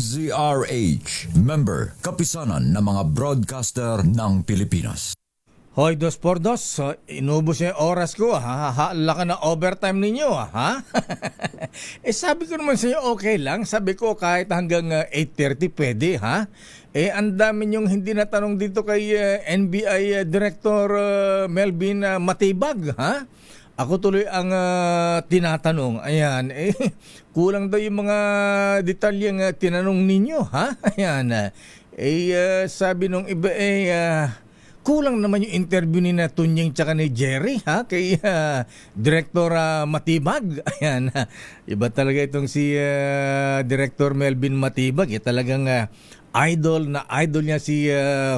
DZRH, member, kapisanan ng mga broadcaster ng Pilipinas. Hoy, 2x2, inubos yung oras ko, ha? Hala ka na overtime ninyo, ha? Sabi ko naman sa'yo, okay lang. Sabi ko, kahit hanggang 8:30 pwede, ha? Ang dami niyong hindi natanong dito kay NBI Director Melvin Matibag, ha? Ako tuloy ang tinatanong. Ayan, kulang daw yung mga detalyeng tinanong ninyo, ha? Ayan, sabi nung iba, kulang naman yung interview ni Tunying tsaka ni Jerry, ha? Kay Director Matibag. Ayan, iba talaga itong si Director Melvin Matibag. Talagang idol niya si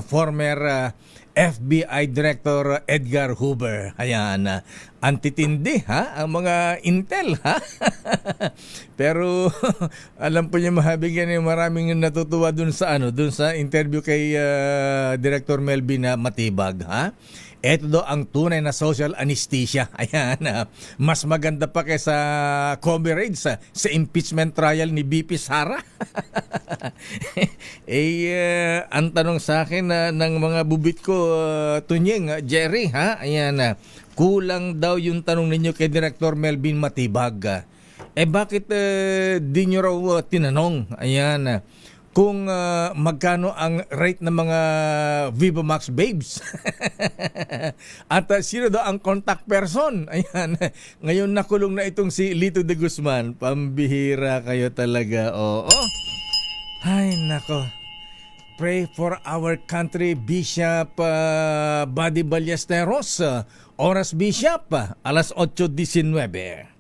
former FBI Director Edgar Hoover. Ayan, antitindi, ha? Ang mga intel, ha? Pero alam po niyo, mahabigyan yung maraming natutuwa dun sa interview kay Director Melvin Matibag, ha? Ito daw ang tunay na social anesthesia. Ayan, mas maganda pa kaysa coverage sa impeachment trial ni BP Sara. Ang tanong sa akin ng mga bubit ko, Tunying, Jerry, ha? Ayan, kulang daw yung tanong ninyo kay Director Melvin Matibag. Bakit di nyo raw tinanong? Ayan, kung magkano ang rate ng mga Viva Max babes. At sino daw ang contact person. Ayan, ngayon nakulong na itong si Lito de Guzman. Pambihira kayo talaga. Oo. Ay, nako. Pray for our country, Bishop Buddy Ballesteros. Oras, Bishop, alas 8:19.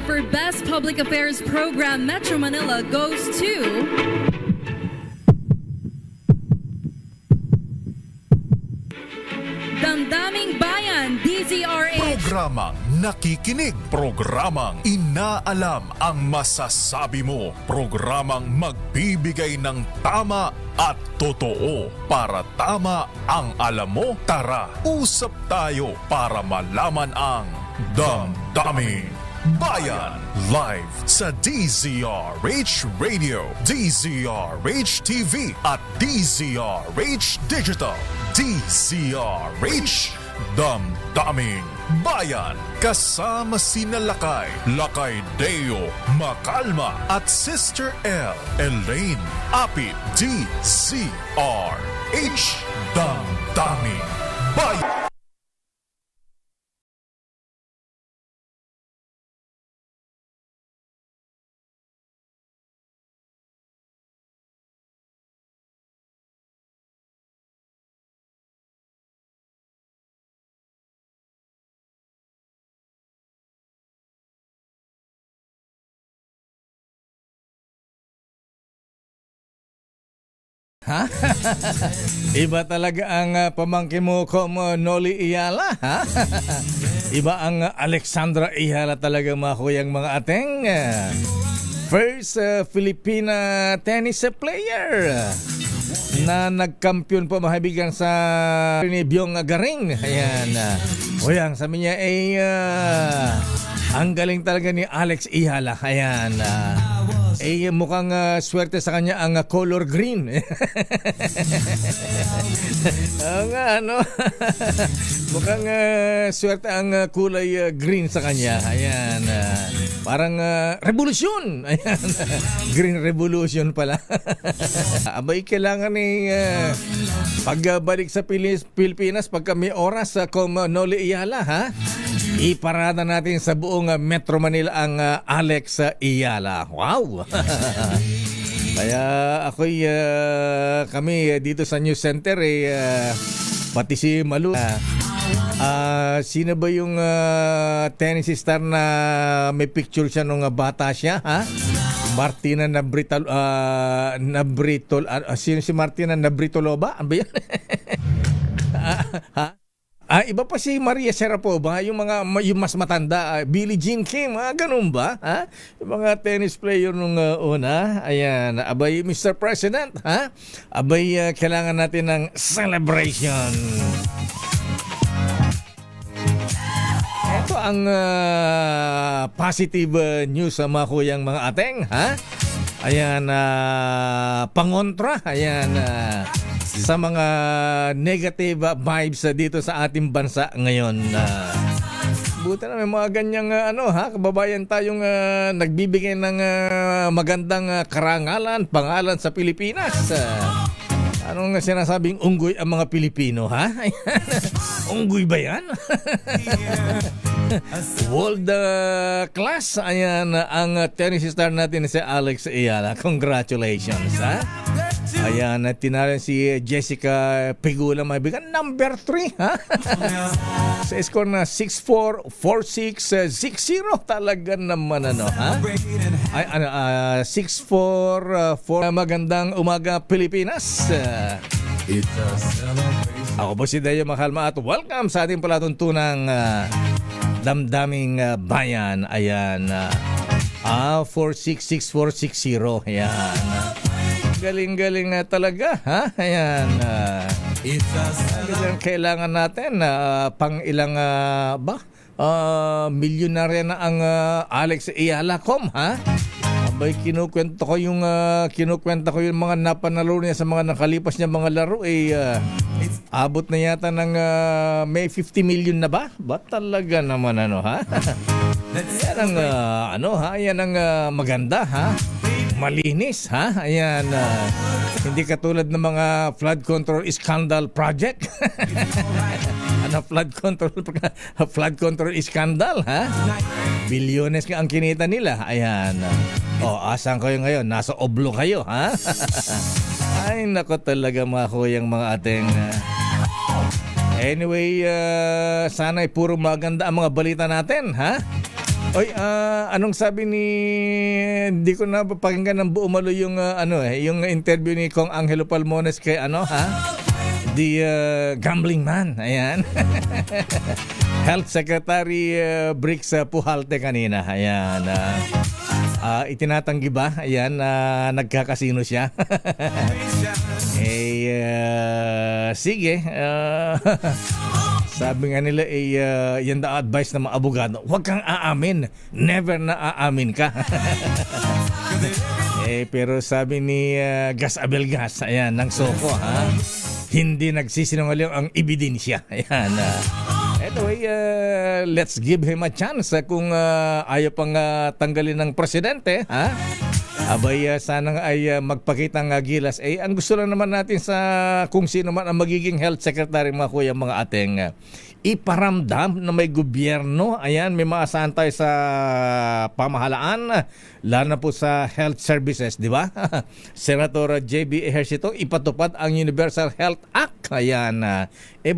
For Best Public Affairs Program, Metro Manila goes to Damdaming Bayan, DZRH. Programang nakikinig, programang inaalam ang masasabi mo, programang magbibigay ng tama at totoo. Para tama ang alam mo, tara, usap tayo para malaman ang Damdaming Bayan. Live sa DZRH Radio, DZRH TV at DZRH Digital. DZRH Damdaming Bayan. Kasama sina Lakay Deo Macalma at Sister L Elaine Apit. DZRH Damdaming Bayan. Ha? Iba talaga ang pamangkin mo, Noli Iyala, ha? Iba ang Alexandra Iyala talaga, mga kuyang mga ateng. First Filipina tennis player na nagkampiyon po, mahabigan sa ni Byong Garing. Ayan. Uyang, sabi niya, ang galing talaga ni Alex Iyala. Ayan. Mukhang swerte sa kanya ang color green. Oo nga, ano? Mukhang swerte ang kulay green sa kanya. Ayan. Parang revolusyon. Ayan. Green revolution pala. Abay, kailangan pagbalik sa Pilipinas, pagka may oras sa Noli Iyala, ha? Iparada natin sa buong Metro Manila ang Alex Iyala. Wow! Kaya ako'y kami dito sa News Center pati si Malu. Sino ba yung tennis star na may picture siya nung bata siya, ha? Martina Navratilova. Sino si Martina Navratilova? Ano ba yan? Ha? Iba pa si Maria Sharapova, yung mas matanda, Billie Jean King, ganun ba? Ha? Yung mga tennis player nung una. Ayan, abay, Mr. President, ha? Abay, kailangan natin ng celebration. ba ang positive news sa mga kuyang mga ateng, ha? Ayan, pangontra, ayan, sa mga negative vibes dito sa ating bansa ngayon. Buti na may mga ganyang kababayan tayong nagbibigay ng magandang karangalan, pangalan sa Pilipinas. Anong sinasabing unggoy ang mga Pilipino, ha? Unggoy ba yan? World class, ayan ang tennis star natin si Alex Ayala. Congratulations, ha? Ayan, tinalo si Jessica Pegula, maibigan, number 3, ha? Sa score na 6-4, 4-6, 6-0. Talaga naman, ha? Ay, 6-4, 4. Magandang umaga, Pilipinas. Ako po si Dayo Makalma at welcome sa ating palatuntunang damdaming bayan. Ayan, 4-6-6-4-6-0. Ayan. Galing-galing na talaga, ha? Ayan. Kailangan natin pang ilang milyonarya na ang Alex Ayala.com, ha? Abay, kinukwento ko yung mga napanalo niya sa mga nakalipas niya mga laro, abot na yata ng may 50 million na ba? Ba talaga naman, ha? Yan ang yan ang maganda, ha? Malinis, ha? Ayan, hindi katulad ng mga flood control scandal project. Flood control scandal, ha? Bilyones ka ang kinita nila. Ayan. Asan kayo ngayon? Nasa oblo kayo, ha? Ay, nako talaga mga kuyang mga ating. Anyway, sana'y puro maganda ang mga balita natin, ha? Oy, anong sabi ni, hindi ko na pakinggan ng buo malo yung yung interview ni Kong Angelo Palmones kay the gambling man. Ayan. Health Secretary Brix Pujalte kanina. Ayan. Itinatanggi ba? Ayan, nagkakasino siya. Sige. Sabi nga nila, yan the advice ng mga abogado. Huwag kang aamin. Never na aamin ka. Pero sabi ni Gas Abelgas, ayan, ng Soko, ha? Hindi nagsisinungaling ang ebidensya. Ayan. Anyway, let's give him a chance kung ayaw pang tanggalin ng presidente, ha? Abay, sana nga ay magpakita ng gilas. Ang gusto lang naman natin sa kung sino man ang magiging health secretary, mga kuya, mga ating iparamdam na may gobyerno. Ayan, may maasahan tayo sa pamahalaan, lalo na po sa health services, di ba? Senator J.B. Ejercito, ipatupad ang Universal Health Act. Ayan,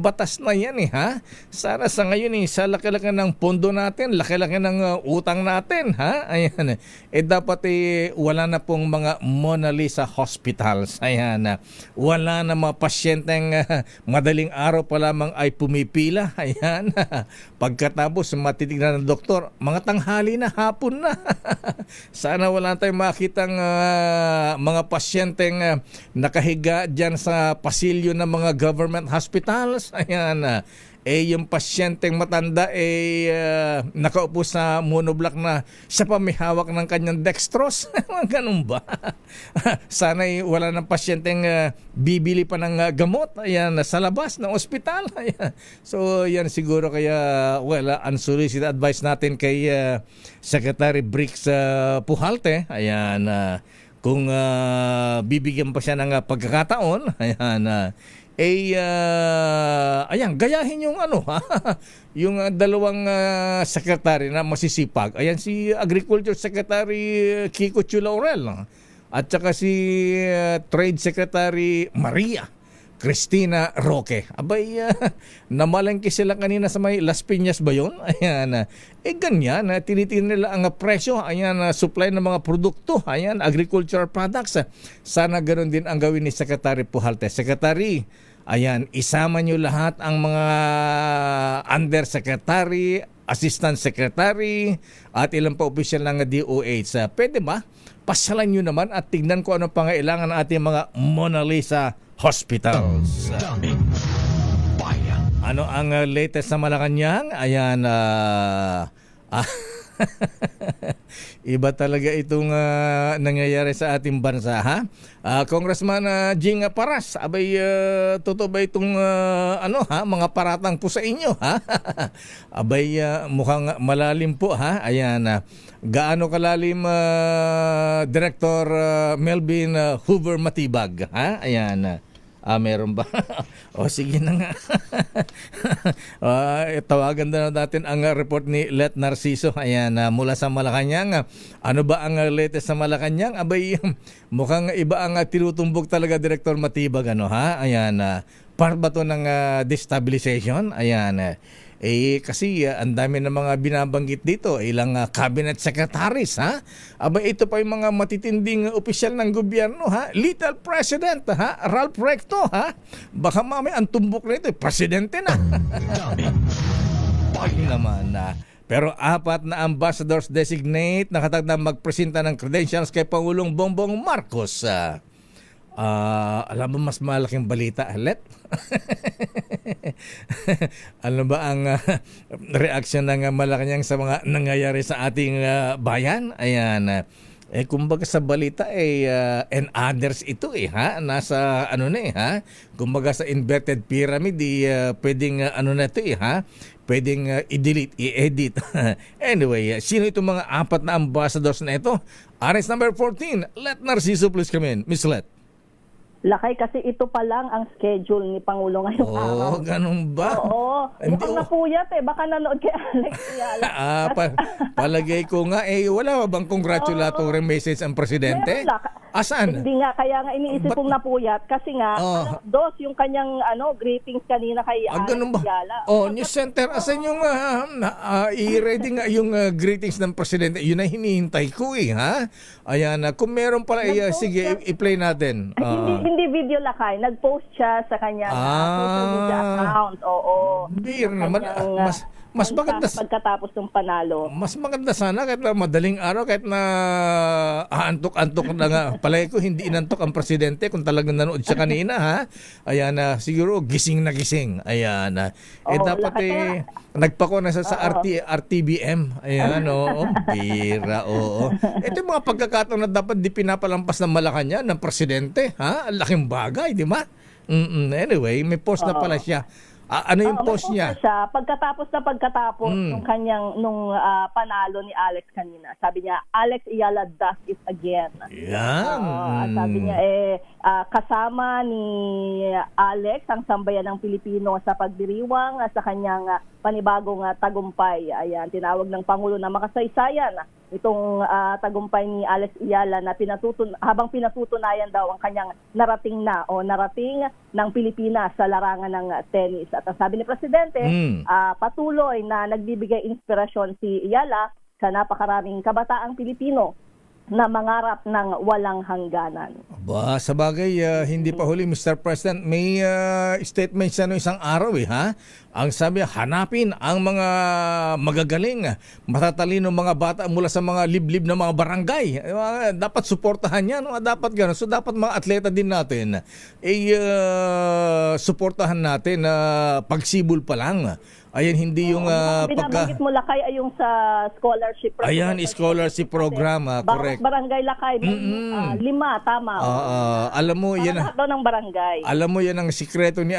batas na yan, ha? Sana sa ngayon, sa laki-laki ng pondo natin, laki-laki ng utang natin, ha? Ayan, dapat wala na pong mga Mona Lisa hospitals. Ayan, wala na mga pasyenteng madaling araw pa lamang ay pumipila. Ayan, pagkatapos matitignan ng doktor, mga tanghali na, hapon na. Sana wala tayong makitang mga pasyenteng nakahiga dyan sa pasilyo ng mga government hospitals. Ayan, yung pasyenteng matanda nakaupo sa monoblock na siya pa may hawak ng kanyang dextrose. Ganun ba? Sana wala ng pasyenteng bibili pa ng gamot, ayan, sa labas ng ospital. Ayan. So yan siguro kaya unsolicited advice natin kay Secretary Brix Pujalte. Ayan, kung bibigyan pa siya ng pagkakataon, ayan, ayan, gayahin yung yung dalawang secretary na masisipag. Ayan, si Agriculture Secretary Kiko Chu Laurel at saka si Trade Secretary Maria Cristina Roque. Abay, namalengke sila kanina sa may Las Piñas ba yun? Ayan, ganyan, tinitingnan nila ang presyo, ayan, supply ng mga produkto, ayan, agricultural products. Sana ganoon din ang gawin ni Secretary Pujalte. Secretary, ayan, isama nyo lahat ang mga undersecretary, assistant secretary, at ilang pa opisyal ng DOH. Pwede ba? Pasalan nyo naman at tignan ko anong pangailangan ng ating mga Mona Lisa hospitals. Daming bayan. Ano ang latest sa Malacanang? Ayan, iba talaga itong nangyayari sa ating bansa, ha? Congressman Jing Paras, abay totoo ba itong mga paratang po sa inyo, ha? Abay mukhang malalim po, ha? Ayan, gaano kalalim Director Melvin Hoover Matibag, ha? Ayan. Meron ba? O sige na nga. Tawagan na natin ang report ni Let Narciso. Ayan, mula sa Malacanang. Ano ba ang latest sa Malacanang? Abay, mukhang iba ang tinutumbok talaga Director Matibag. Ano, ha? Ayan, part ba to ng destabilization? Ayan, kasi ang dami ng mga binabanggit dito, ilang cabinet secretaries, ha? Aba, ito pa yung mga matitinding opisyal ng gobyerno, ha? Little President, ha? Ralph Recto, ha? Baka mamaya ang tumbok na ito, presidente na. Naman na. Pero 4 na ambassadors designate nakatagda magpresenta ng credentials kay Pangulong Bongbong Marcos. Alam mo mas malaking balita, Let? Ano ba ang reaksyon ng Malacanang sa mga nangyayari sa ating bayan? Ayan. Kumbaga sa balita and others ito ha, nasa ha, kumbaga sa inverted pyramid pwedeng na ito ha, pwedeng i-delete, i-edit. Anyway, sino itong mga 4 na ambassadors na ito? RS number 14, Let Narciso, please come in. Miss Let. Lakay, kasi ito pa lang ang schedule ni Pangulo ngayong araw. Ganun ba? Oo. Mukhang napuyat Baka nanood kay Alex Ayala. Palagay ko nga, wala bang congratulatory message ang presidente? Asan? Hindi nga, kaya nga iniisip kong napuyat kasi nga, alas 2 yung kanyang greetings kanina kay Alex Ayala. News Center, asan yung i-ready nga yung greetings ng presidente? Yun na hinihintay ko ha? Ayan, kung meron pala, sige, i-play natin. Hindi video, Lakay. Nag-post siya sa kanyang social media account. Oo. Beer naman. Mas maganda pagkatapos ng panalo. Mas maganda sana kahit na madaling araw, kahit na antok-antok na nga. Palagi ko hindi inantok ang presidente kung talagang nanood siya kanina, ha? Ayan, siguro gising na gising. Ayan. Dapat nagpako na sa RTBM. Ayan, bira, oo. Ito yung mga pagkakataon na dapat di pinapalampas ng Malacanang ng presidente, ha? Laking bagay, di ba? Anyway, may post na pala siya. Ano yung post niya? Siya, pagkatapos nung kanyang panalo ni Alex kanina. Sabi niya, Alex Ayala does it again. Yan. Sabi niya kasama ni Alex ang sambayan ng Pilipino sa pagdiriwang sa kanyang panibagong tagumpay. Ayan, tinawag ng Pangulo na makasaysayan itong tagumpay ni Alex Ayala na habang pinatutunayan daw ang kanyang narating ng Pilipinas sa larangan ng tennis. At sabi ni Presidente, patuloy na nagbibigay inspirasyon si Ayala sa napakaraming kabataang Pilipino na mangarap ng walang hangganan. Sa bagay, hindi pa huli, Mr. President. May statement siya isang araw ha? Ang sabi, hanapin ang mga magagaling, matatalino mga bata mula sa mga liblib na mga barangay. Dapat suportahan yan. Dapat gano'n. So dapat mga atleta din natin suportahan natin pagsibol pa lang. Ayan, hindi yung binabanggit mo, Lakay, ay yung sa scholarship program. Ayan, scholarship program, correct. Barangay, Lakay, 5, tama. Alam mo, yan ng barangay. Alam mo, yan ang sikreto ni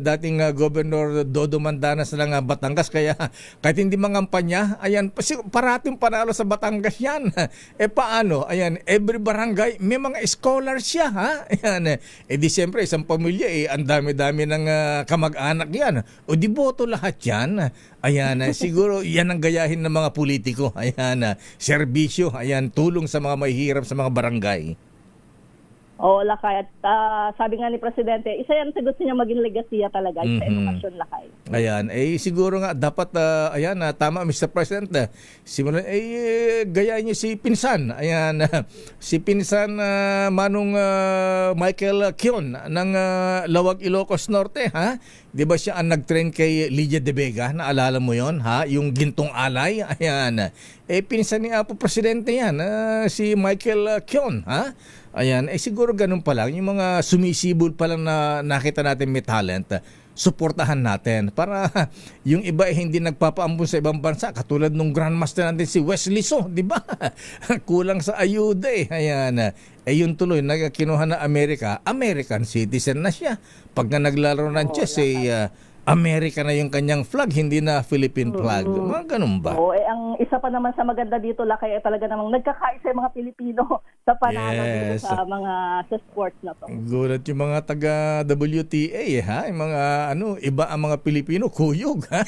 dating Governor Dodo Mandanas ng Batangas. Kaya kahit hindi mangampanya, ayan, parating panalo sa Batangas yan. Paano? Ayan, every barangay may mga scholars siya, ha? Ayan, di siyempre, isang pamilya, ang dami-dami ng kamag-anak yan. O di boto lahat yan. Ayan, siguro yan ang gayahin ng mga politiko. Ayan, serbisyo, ayan, tulong sa mga mahihirap sa mga barangay. Lakay. At sabi nga ni Presidente, isa yan sa gusto niya maging legasiya talaga sa edukasyon, Lakay. Ayan, siguro nga dapat, tama, Mr. President, simulan, gayahin niyo si Pinsan. Ayan, si Pinsan Manong Michael Kion ng Lawag, Ilocos Norte, ha? Di ba siya ang nag-train kay Lydia De Vega? Naalala mo yon, ha? Yung gintong alay. Ayan. Pinsan ni Apo Presidente yan, si Michael Kion, ha? Ayan, siguro ganun pa lang. Yung mga sumisibol pa lang na nakita natin may talent, suportahan natin para yung iba hindi nagpapaambon sa ibang bansa katulad nung Grandmaster natin si Wesley So, di ba? Kulang sa ayuda eh. Ayan. Yun tuloy, kinuha na Amerika, American citizen na siya. Pag naglaro ng chess, America na yung kanyang flag, hindi na Philippine flag. Mga ganun ba? Oo, ang isa pa naman sa maganda dito, Lakay, ay talaga namang nagkakaisa yung mga Pilipino sa panalo dito sa mga sa sports na to. Gulat yung mga taga WTA ha, yung mga iba ang mga Pilipino kuyog ha.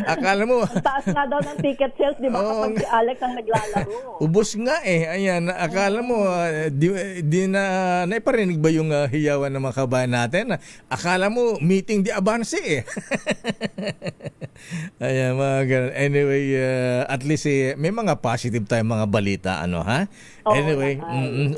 Akala mo Ang taas nga daw ng ticket sales, di ba, kapag si Alex ang naglalaro. ubos nga eh. Ayan, akala mo di na naiparinig ba yung hiyawan ng mga kabayan natin? Akala mo meeting di avance eh. Ayan, mga ganun. Anyway, at least may mga positive tayong mga balita ha. Anyway,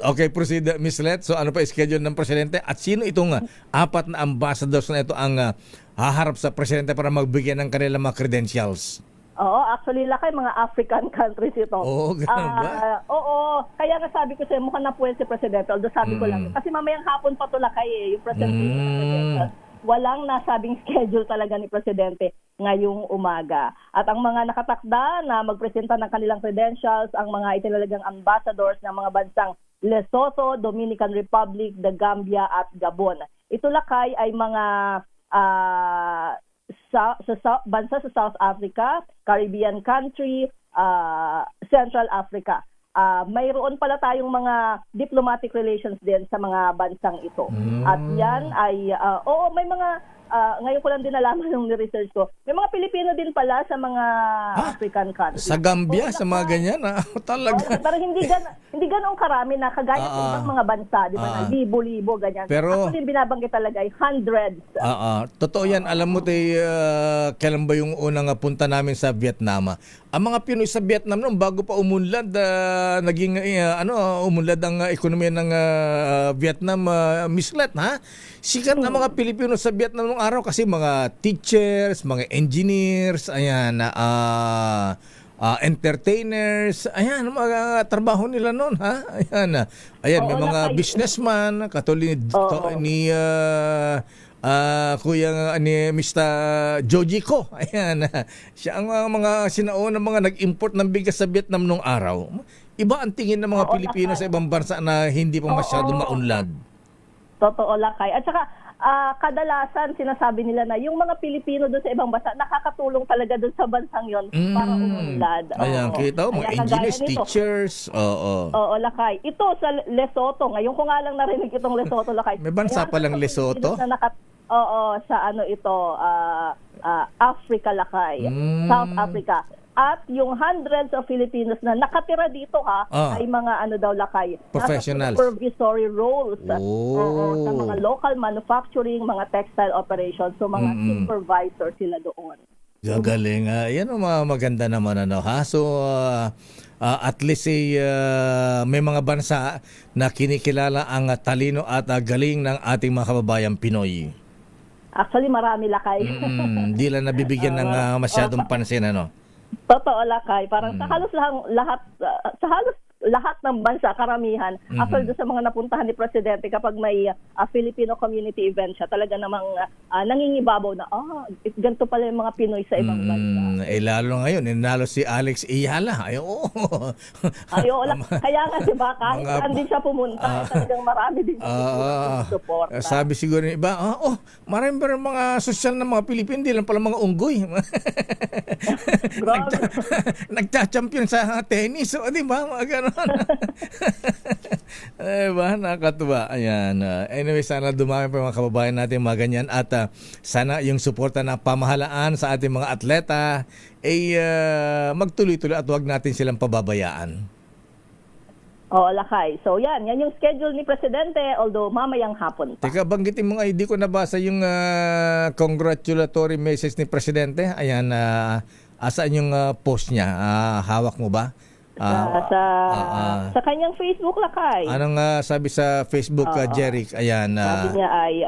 okay, proceed Miss Let. So ano pa schedule ng presidente at sino itong apat na ambassadors na ito ang haharap sa presidente para magbigay ng kanilang mga credentials? Oo, actually, Lakay, mga African countries ito. Oo, ganun ba? Oo, kaya nga sabi ko sa'yo, mukhang napuwel si Presidente. Although sabi ko lang, kasi mamayang hapon pa to, Lakay, yung presentation. Walang nasabing schedule talaga ni Presidente ngayong umaga. At ang mga nakatakda na magpresenta ng kanilang credentials, ang mga itinalagang ambassadors ng mga bansang Lesotho, Dominican Republic, The Gambia at Gabon. Ito, Lakay, ay mga bansa sa South Africa, Caribbean country, Central Africa. Mayroon pala tayong mga diplomatic relations din sa mga bansang ito. At yan ay, may mga, ngayon ko lang din nalaman nung ni-research ko, may mga Pilipino din pala sa mga African countries. Sa Gambia, sa mga ganyan talaga. Pero hindi ganun karami na kagaya sa ibang mga bansa, di ba, na libo-libo, ganyan. Pero, actually, binabanggit talaga ay hundreds. Totoo yan. Alam mo, kailan ba yung unang punta namin sa Vietnam? Ang mga Pinoy sa Vietnam noon, bago pa umunlad, naging umunlad ang ekonomiya ng Vietnam, mislet, ha? Sikat na mga Pilipino sa Vietnam nung araw kasi mga teachers, mga engineers, ayan, entertainers, ayan, mga trabaho nila noon, ha? Ayan, may mga businessman, katulad ni Kuya ni Mr. Joji Ko. Ayan, siya ang mga sinaunang mga nag-import ng bigas sa Vietnam nung araw. Iba ang tingin ng mga Pilipino sa ibang bansa na hindi pa masyadong maunlad. Totoo, Lakay. At saka, kadalasan sinasabi nila na yung mga Pilipino doon sa ibang bansa nakakatulong talaga doon sa bansang yon para umunlad. Ayan, kita mo, mga engineers, teachers. Oo, Lakay. Ito sa Lesotho, ngayon ko nga lang narinig itong Lesotho, Lakay. May bansa pa lang Lesotho? Sa Africa, Lakay. South Africa. At yung hundreds of Filipinos na nakatira dito ay mga Lakay. Professionals. Supervisory roles. Sa mga local manufacturing, mga textile operations. So mga supervisor sila doon. Galing. Yan ang maganda naman ha. So at least may mga bansa na kinikilala ang talino at galing ng ating mga kababayang Pinoy. Actually marami, Lakay. Hindi lang nabibigyan ng masyadong pansin Totoo, Lakay. Parang sa halos lahat ng bansa, karamihan, after doon sa mga napuntahan ni Presidente, kapag may Filipino community event siya, talaga namang nangingibabaw na, ganito pala yung mga Pinoy sa ibang bansa. Lalo ngayon, nalo si Alex Iyala. Kaya nga, diba, kahit saan din siya pumunta, talagang marami din support. Sabi siguro ng iba, marami pa rin mga sosyal na mga Pilipino, hindi lang pala mga unggoy. Nagcha-champion sa tennis, di ba? Mga gano'n. Nakakatuwa. Ayan. Anyway, sana dumami pa mga kababayan natin mga ganyan at sana yung suporta ng pamahalaan sa ating mga atleta ay magtuloy-tuloy at huwag natin silang pababayaan. Lakay. So yan yung schedule ni Presidente, although mamayang hapon pa. Teka, banggitin mo nga, hindi ko nabasa yung congratulatory message ni Presidente. Ayan, asaan yung post niya? Hawak mo ba? Sa kanyang Facebook, Lakay. Anong sabi sa Facebook, Jeric? Ayan. Sabi niya ay,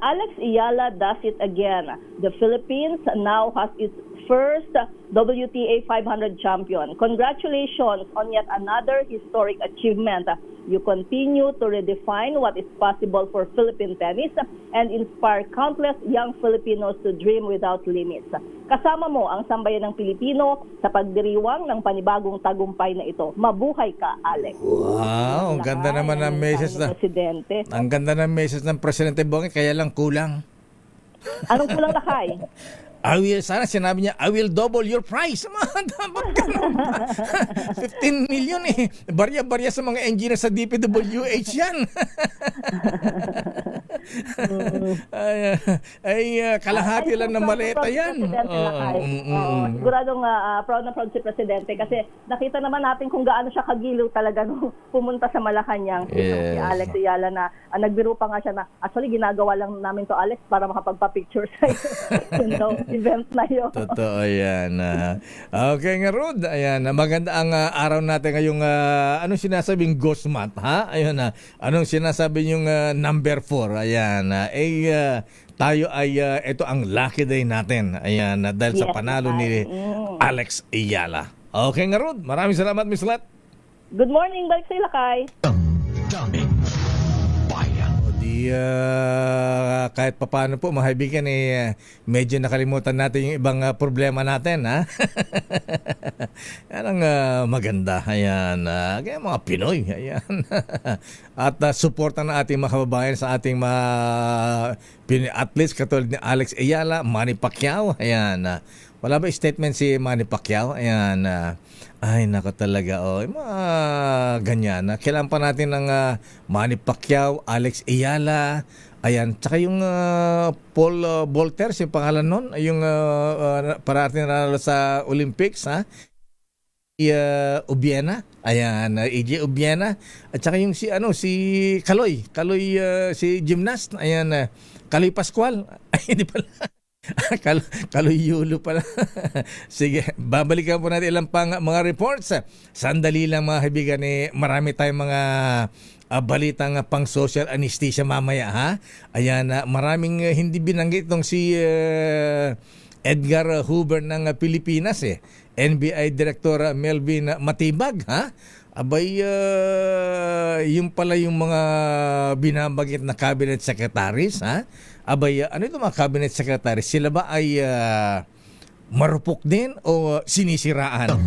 Alex Iyala does it again. The Philippines now has its first WTA 500 champion. Congratulations on yet another historic achievement. You continue to redefine what is possible for Philippine tennis and inspire countless young Filipinos to dream without limits. Kasama mo ang sambayan ng Pilipino sa pagdiriwang ng panibagong tagumpay na ito. Mabuhay ka, Alex. Wow, ang ganda naman ng message na. Presidente. Ang ganda ng message ng Presidente Bonge, kaya lang kulang. Anong kulang, Lakay? Sana sinabi niya, I will double your price. Dapat ganun ba? 15 million eh. Barya-barya sa mga engineer sa DPWH yan. Kalahati lang na maleta yan. Siguradong proud na proud si Presidente kasi nakita naman natin kung gaano siya kagiliw talaga nung pumunta sa Malacanang. Yes. Si Alex Ayala na nagbiro pa nga siya na actually ginagawa lang namin to, Alex, para makapagpa-picture sa event na yun. Totoo yan. Okay nga, Rod. Ayan, maganda ang araw natin ngayong anong sinasabing ghost month, ha? Ayun na. Anong sinasabi yung number 4? Ayan. Tayo ay ito ang lucky day natin. Ayan, dahil sa panalo ni Alex Ayala. Okay nga, Rod. Maraming salamat, Miss Lat. Good morning, balik sa Ilakay. Damdamin Bayan. Kahit papaano po mga kaibigan medyo nakalimutan natin yung ibang problema natin, ha. Yan ang maganda. Ayan, kaya mga Pinoy, ayan. At suportan na ating mga kababayan sa ating mga Pinoy athletes katulad ni Alex Ayala, Manny Pacquiao. Ayan, wala ba statement si Manny Pacquiao? Ayan, ay, nako talaga. Mga ganyan. Kailangan pa natin ng Manny Pacquiao, Alex Ayala, ayan. Tsaka yung Paul Volter, yung pangalan nun, yung parating nanalo sa Olympics, ha? Ubiena, ayan, AJ Ubiena. At saka yung si Kaloy, si gymnast, ayan, Kaloy Pascual. Ay, hindi pala. Kaloy Yulo pala. Sige, babalikan po natin ilang pang mga reports. Sandali lang mga kaibigan, marami tayong mga balitang pang social anesthesia mamaya, ha. Ayan, maraming hindi binanggit itong si Edgar Hoover ng Pilipinas, NBI Director Melvin Matibag, ha. Abay, yung pala yung mga binabagit na cabinet secretaries, ha? Abay, ano ito mga cabinet secretaries? Sila ba ay marupok din o sinisiraan?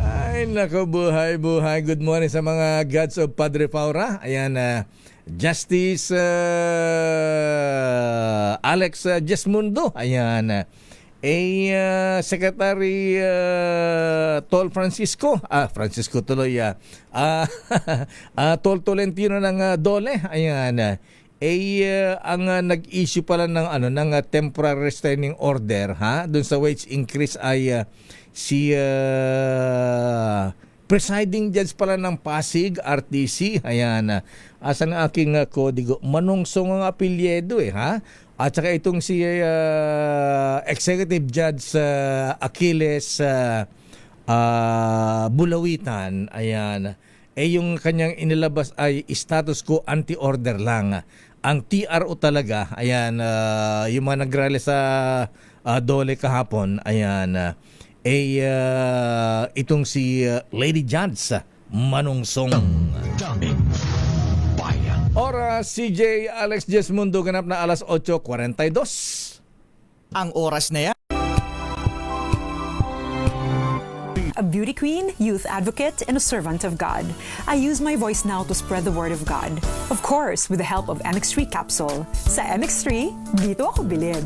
Ay, nako, buhay. Good morning sa mga gods of Padre Paura. Ayan, Justice Alex Jesmundo. Ayan, Secretary Tol Francisco tuloy, Tol Tolentino ng Dole. Ayan, ang nag-issue pala ng temporary restraining order, ha, doon sa wage increase ay si presiding judge pala ng Pasig RTC. Ayan, asan ang aking kodigo? Manungsong ang apelyedo, ha. At saka itong si Executive Judge Achilles Bulawitan, ayan, yung kanyang inilabas ay status quo anti-order lang. Ang TRO talaga, ayan, yung mga nagrally sa Dole kahapon, ayan, itong si Lady Judge Manungsong. Damdamin Bayan. Oras, CJ Alex Jesmundo, ganap na alas 8:42. Ang oras na yan. A beauty queen, youth advocate, and a servant of God. I use my voice now to spread the word of God. Of course, with the help of MX3 capsule. Sa MX3, dito ako bilib.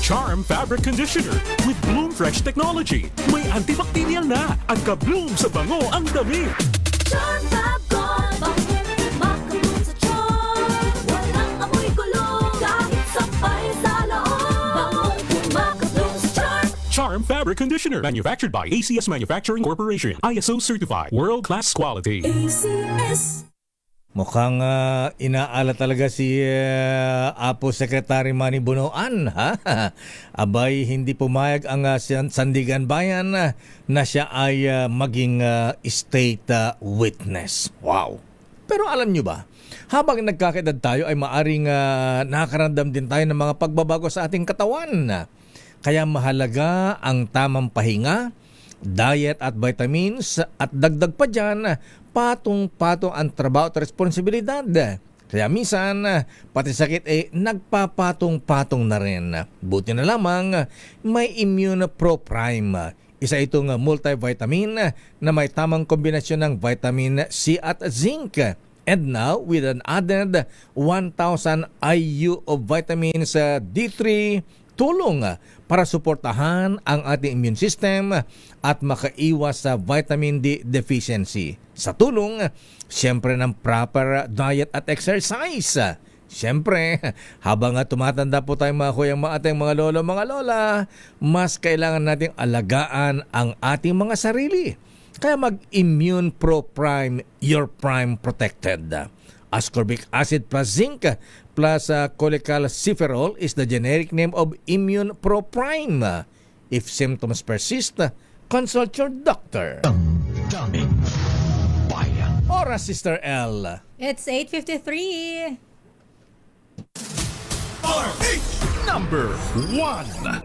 Charm Fabric Conditioner with Bloom Fresh Technology. May antibacterial na at ka-bloom sa bango ang damit. Charm Fab Gold, bakit makabloom sa charm? Walang amoy kulong kahit sampay sa loob. Makabloom sa charm. Charm Fabric Conditioner. Manufactured by ACS Manufacturing Corporation. ISO certified. World-class quality. ACS. Mukhang inaala talaga si Apo Secretary Manny Bonoan, ha? Abay, hindi pumayag ang Sandigan Bayan na siya ay maging state witness. Wow! Pero alam nyo ba, habang nagkakaedad tayo ay maaring nakaramdam din tayo ng mga pagbabago sa ating katawan. Kaya mahalaga ang tamang pahinga, diet at vitamins at dagdag pa dyan, patong-patong ang trabaho at responsibilidad. Kaya minsan, pati sakit nagpapatong-patong na rin. Buti na lamang may Immune Pro Prime. Isa itong multivitamin na may tamang kombinasyon ng vitamin C at zinc. And now, with an added 1,000 IU of vitamins D3, tulong para suportahan ang ating immune system at makaiwas sa vitamin D deficiency. Sa tulong, siyempre ng proper diet at exercise. Siyempre, habang tumatanda po tayo mga kuyang mga ating mga lolo, mga lola, mas kailangan nating alagaan ang ating mga sarili. Kaya mag-Immune Pro Prime, your prime protected. Ascorbic acid plus zinc plus cholecalciferol is the generic name of Immune Pro Prime. If symptoms persist, consult your doctor. Daming bayan. Oras, Sister L. It's 8:53. Number 1.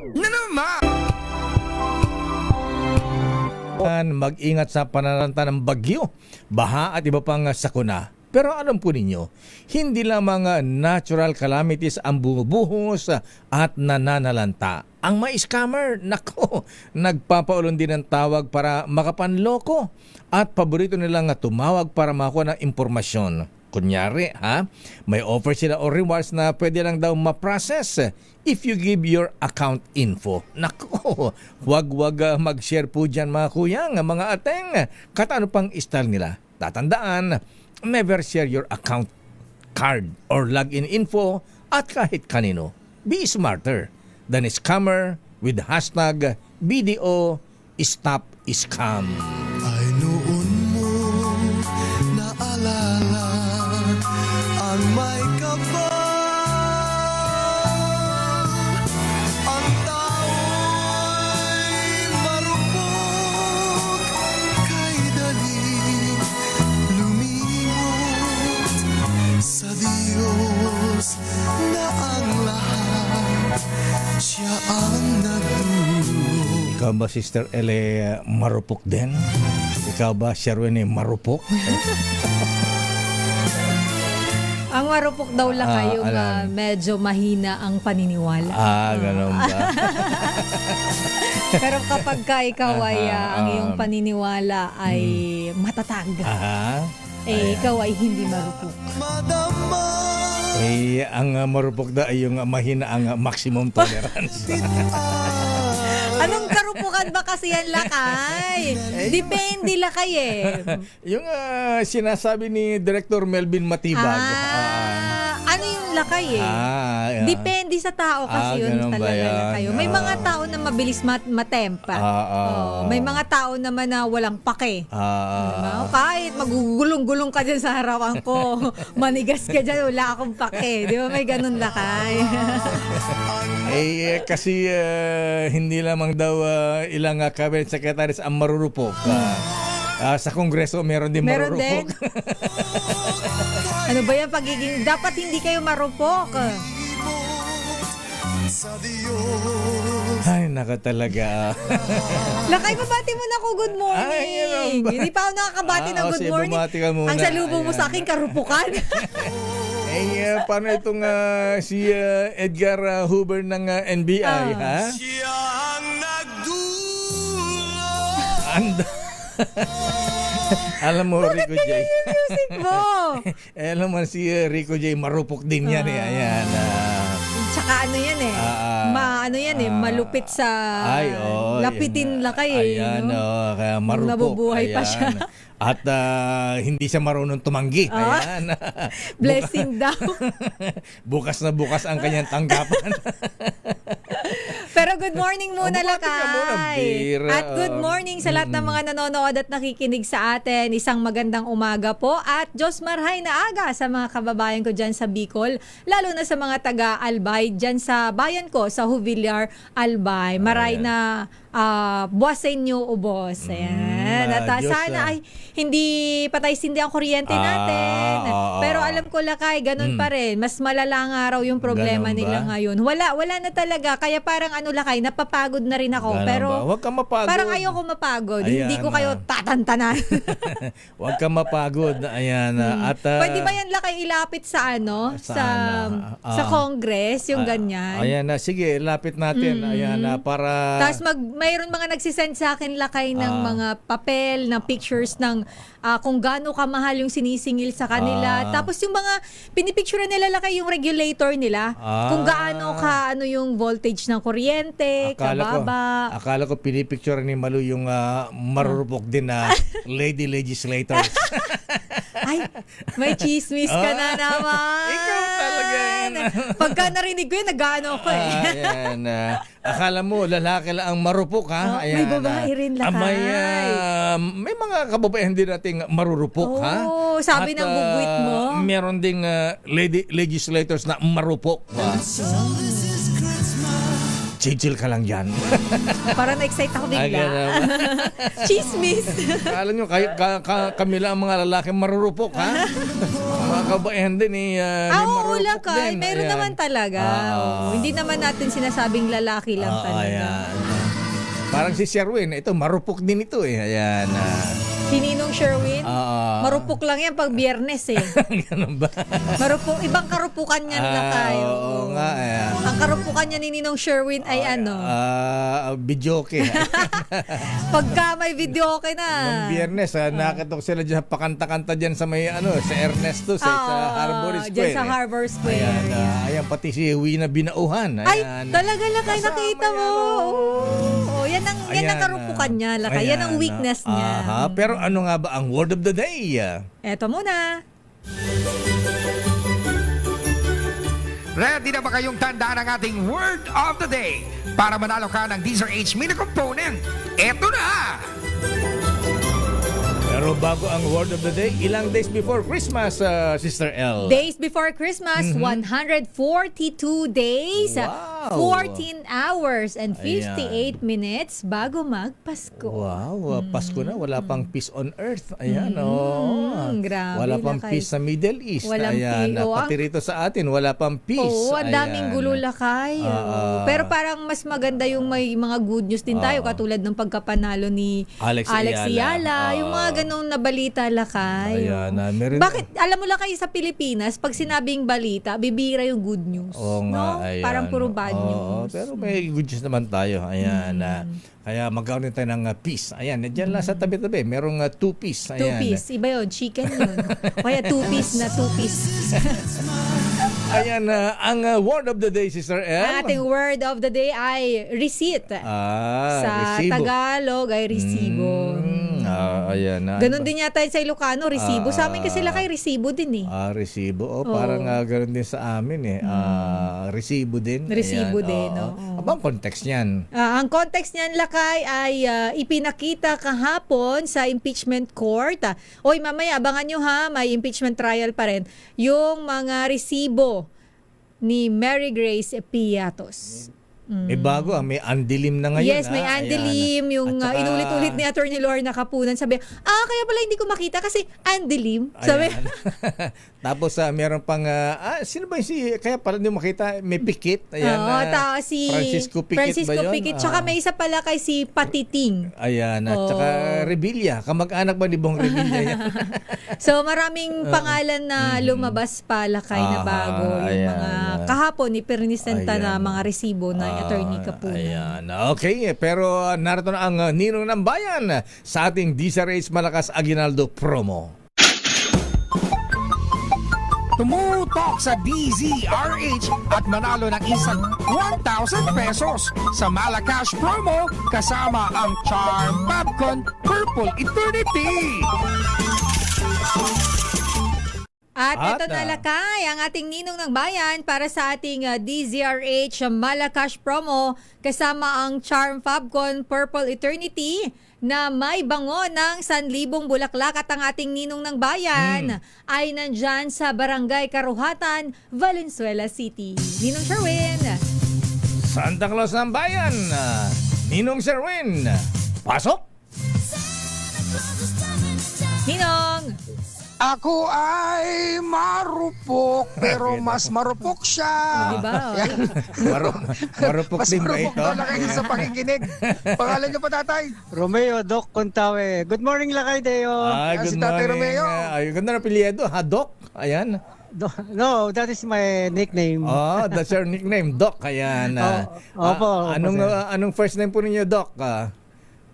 Mag-ingat sa pananalanta ng bagyo, baha at iba pang sakuna. Pero alam po ninyo, hindi lamang natural calamities ang bumubuhos at nananalanta. Ang mga scammer, nako, nagpapaulon din ng tawag para makapanloko at paborito nilang tumawag para makakuha ng impormasyon. Kunyari, may offer sila o rewards na pwede lang daw ma-process if you give your account info. Nako, wag mag-share po dyan mga kuyang, mga ateng. Katano pang style nila. Tatandaan, never share your account card or login info at kahit kanino. Be smarter than a scammer with hashtag BDO Stop Scam. Ay noon mo naalala ang may kapal. Ang tao'y marupok, kay dali lumimot sa Diyos na ang lahat, siya ang nagdulot. Ikaw ba, Sister Ele, marupok din? Ikaw ba, Sherwin, marupok? Ang marupok daw lang kayo na medyo mahina ang paniniwala. Ganun ba? Pero kapag ka ikaw ay ang iyong paniniwala ay matatag, ikaw ay hindi marupok. Ang marupok daw ay yung mahina ang maximum tolerance. Anong karupukan ba kasi yan, Lakay? Depende, Lakay Yung sinasabi ni Director Melvin Matibag. Ano yung Lakay Depende sa tao kasi yun talaga, Lakay. May mga tao na mabilis matempa. May mga tao naman na walang pake. Kahit magugulong-gulong ka dyan sa harapan ko, manigas ka dyan, wala akong pake. Di ba may ganun, Lakay? Kasi hindi lamang daw ilang cabinet secretaries ang marurupok. Sa Kongreso meron din marurupok. Ano ba yan pagiging... Dapat hindi kayo marupok. Ay, naka talaga. Lakay, babati mo na ako good morning. Hindi pa ako nakakabati ng good morning. Ang salubong mo sa akin, karupukan. Paano itong si Edgar Hoover ng NBI, ha? Siya ang nagdulot. Alam mo, Rico J. Music mo. Alam mo, si Rico J. marupok din yan. Ayan. Tsaka ano yan malupit sa lapitin Lakay. Ayan, kaya marupok. Nabubuhay pa siya. At hindi siya marunong tumanggi. Ayan. Blessing daw. Bukas na bukas ang kanyang tanggapan. Pero good morning muna, Bumati ka muna, Lakay. bira. At good morning sa lahat ng mga nanonood at nakikinig sa atin. Isang magandang umaga po. At Diyos marhay na aga sa mga kababayan ko dyan sa Bicol. Lalo na sa mga taga-Albay dyan sa bayan ko, sa Jubillar, Albay. Maray na buwas sa inyo, ubos. Ayan. At Diyos, sana ay hindi patay sindi ang kuryente natin. Pero alam ko, Lakay, ganun pa rin. Mas malala nga raw yung problema Ganun ba? nila ngayon. Wala na talaga. Kaya parang Lakay, napapagod na rin ako. Ganun Pero ba? Huwag kang mapagod. parang ayoko mapagod. Ayan Hindi ko na. kayo tatantanan. Huwag kang mapagod. Ayan. At, Pwede ba yan, Lakay, ilapit sa sa Congress, yung ganyan? Ayan na. Sige, lapit natin. Ayan na. Para... Tapos mayroon mga nagsisend sa akin, Lakay, ng mga papel, ng pictures ng kung gaano kamahal yung sinisingil sa kanila. Tapos yung mga pinipicture nila, Lakay, yung regulator nila. Kung gaano yung voltage ng kuryente, kababa. Akala ko pinipicture ni Malu yung marurupok din na lady legislators. Ay, may chismis ka na naman. Ikaw talaga yan. Pagka narinig ko yun, nag-ano ko eh. Ayan. Akala mo, lalaki lang ang marupok, ha? May babae rin, Lakay. May mga kababaihan din nating marurupok, ha? Oo, sabi ng bugwit mo. Meron ding lady legislators na marupok. Chill ka lang dyan. Parang na-excite ako bigla. Ganun. Chismis. Akala nyo, kami lang ang mga lalaki marurupok, ha? Mga kabaihan din ni Oo, marurupok Lakay. din. Meron Ayan. naman talaga. Oo, hindi naman natin sinasabing lalaki lang talaga. Ayan. Parang si Sherwin, ito, marupok din ito eh. Ayan. Si Ninong Sherwin, marupok lang yan pag biyernes eh. Ganun ba? Marupok, ibang karupukan niyan, Lakay. Oo nga. Ayan. Ang karupukan niya ni Ninong Sherwin ay Bidyoke. Pagka may video okay na. Nung biyernes, nakatok sila dyan, pakanta-kanta dyan sa may, sa Ernesto, sa Harbor Square. Dyan sa Harbor Square. Ayan, pati si Wina Binauhan. Ay, Ayan. talaga, Lakay, nakita mo. Yan ang karupukan niya, Lakay. Yan ang weakness niya. Pero ano nga ba ang word of the day? Eto muna. Ready na ba kayong tandaan ang ating word of the day para manalo ka ng DZRH Mini Component? Eto na! Pero bago ang word of the day, ilang days before Christmas, Sister L? Days before Christmas, 142 days, Wow. 14 hours and 58 minutes bago magpasko. Wow, Pasko na, wala pang peace on earth. Ayan, grabe, wala pang Lakay. peace sa Middle East. Walang Ayan, pati rito sa atin, wala pang peace. Oo, ang daming Ayan. gulo, Lakay. Pero parang mas maganda yung may mga good news din tayo, katulad ng pagkapanalo ni Alex Ayala. Yung mga ganong na balita, Lakay. Ayan, meron. Bakit, alam mo, Lakay, sa Pilipinas, pag sinabing balita, bibira yung good news. Oo nga, no? ayan. Parang puro bad Oo, news. pero may good news naman tayo. Ayan. Kaya magkakaroon tayo ng peace. Ayan, dyan lang sa tabi-tabi. Merong two-piece. Ayan. Two-piece. Iba yun. Chicken yun. Kaya two-piece na two-piece. Ayan, ang word of the day, Sister L. Ang ating word of the day ay receipt. Sa resibo. Tagalog ay resibo. Ayan. Ganon din yata sa Ilocano, resibo. Sa amin kasi, Lakay, resibo din eh. Resibo. Parang ganun din sa amin eh. Resibo din. Resibo Ayan, din, oo. oo. Abang context niyan. Ang context niyan, Lakay, ay ipinakita kahapon sa impeachment court. Oy, mamaya, abangan nyo ha, may impeachment trial pa rin. Yung mga resibo ni Mary Grace Piatos. May bago may andilim na ngayon. Yes, may Ayan. andilim. Yung At saka- inulit-ulit ni Attorney Lorna Kapunan. Sabi, kaya pala hindi ko makita kasi andilim. Sabi, Ayan. Tapos meron pang sino ba kaya pala hindi mo makita, may Pikit. Ayan. si Francisco Pikit ba yun? Pikit. Tsaka may isa pala kay si Patiting. Ayan, at saka Revilla. Kamag-anak ba ni Bong Revilla yan? So maraming pangalan na lumabas pa, Lakay, na bago. Yung ayan. mga kahapon ni Pernisenta Ayan. na mga resibo na Attorney Kapunan. Ayan. Okay, pero narito na ang Ninong ng Bayan sa ating DZRH Malakas Aguinaldo promo. Tumutok sa DZRH at manalo ng isang 1,000 pesos sa Malacash promo kasama ang Charm Popcorn Purple Eternity. At ito na lakay, ang ating ninong ng bayan para sa ating DZRH Malacash promo kasama ang Charm Fabcon Purple Eternity na may bango ng 1,000 bulaklak at ang ating ninong ng bayan ay nandyan sa Barangay Karuhatan, Valenzuela City. Ninong Sherwin. Santa Claus ng bayan, Ninong Sherwin. Pasok! Ninong! Ako ay marupok, pero mas marupok siya. Diba? Marupok Mas din ba marupok ito? daw na kayo sa pakikinig. Pangalan niyo pa, tatay? Romeo Doc Contawe. Good morning, Lakay Deo. Good Si Tatay morning. Romeo. Ay, ganda na apelyido, ha, Doc? Ayan. No, that is my nickname. Oh, that's your nickname, Doc. Ayan. Opo. Anong first name po ninyo, Doc?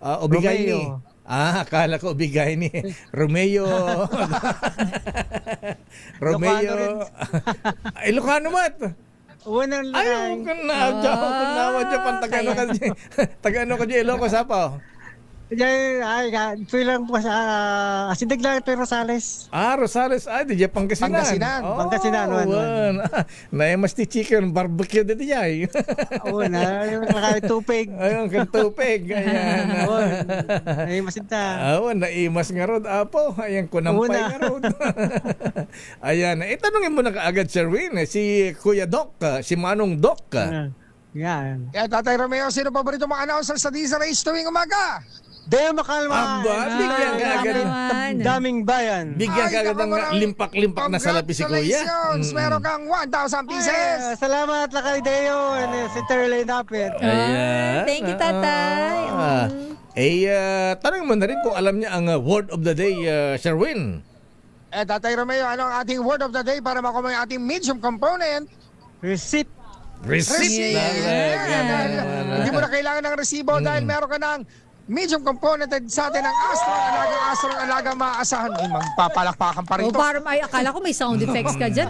Obigay ni. Romeo. Akala ko ubigay ni Romeo. Romeo. Ilocano mat. Unang Ay, Lakay. kanawa dyan pang Tagano ka dyan. Tagano ka dyan, Ilocos Sapaw. Pilang po sa Sindig lang ito Rosales. Rosales. Di dyan Pangasinan. Pangasinan, wan. Naimas ti chicken, barbecue dito dyan. Una, Lakay Tupig. Ayun, kan tupig. Ayan. Ay, masinta. Naimas nga rod, apo. Ayan, kunampay Una. nga rod. Ayan, itanungin mo na kaagad, Sherwin, si Kuya Doc, si Manong Doc. Yan. Kaya Tatay Romeo, sino paborito mga announcer sa DZRH tuwing umaga? Deo Makalma. Aba, bigyan ka agad. Daming bayan. Bigyan ka agad ng limpak-limpak na salapi si Kuya. Congratulations! Meron kang 1,000 pieces! Salamat, Lakay Deo. And si Terlay Dapit. Ayan. Thank you, tatay. Tanongin mo na rin kung alam niya ang word of the day, Sherwin. Tatay Romeo, ano ang ating word of the day para makuha yung ating medium component? Receipt. Receipt. Hindi mo na kailangan ng resibo dahil meron ka ng medium component sa atin ng Astrong Alagang maaasahan. Magpapalakpakan pa O rito. parang ay akala ko may sound effects ka dyan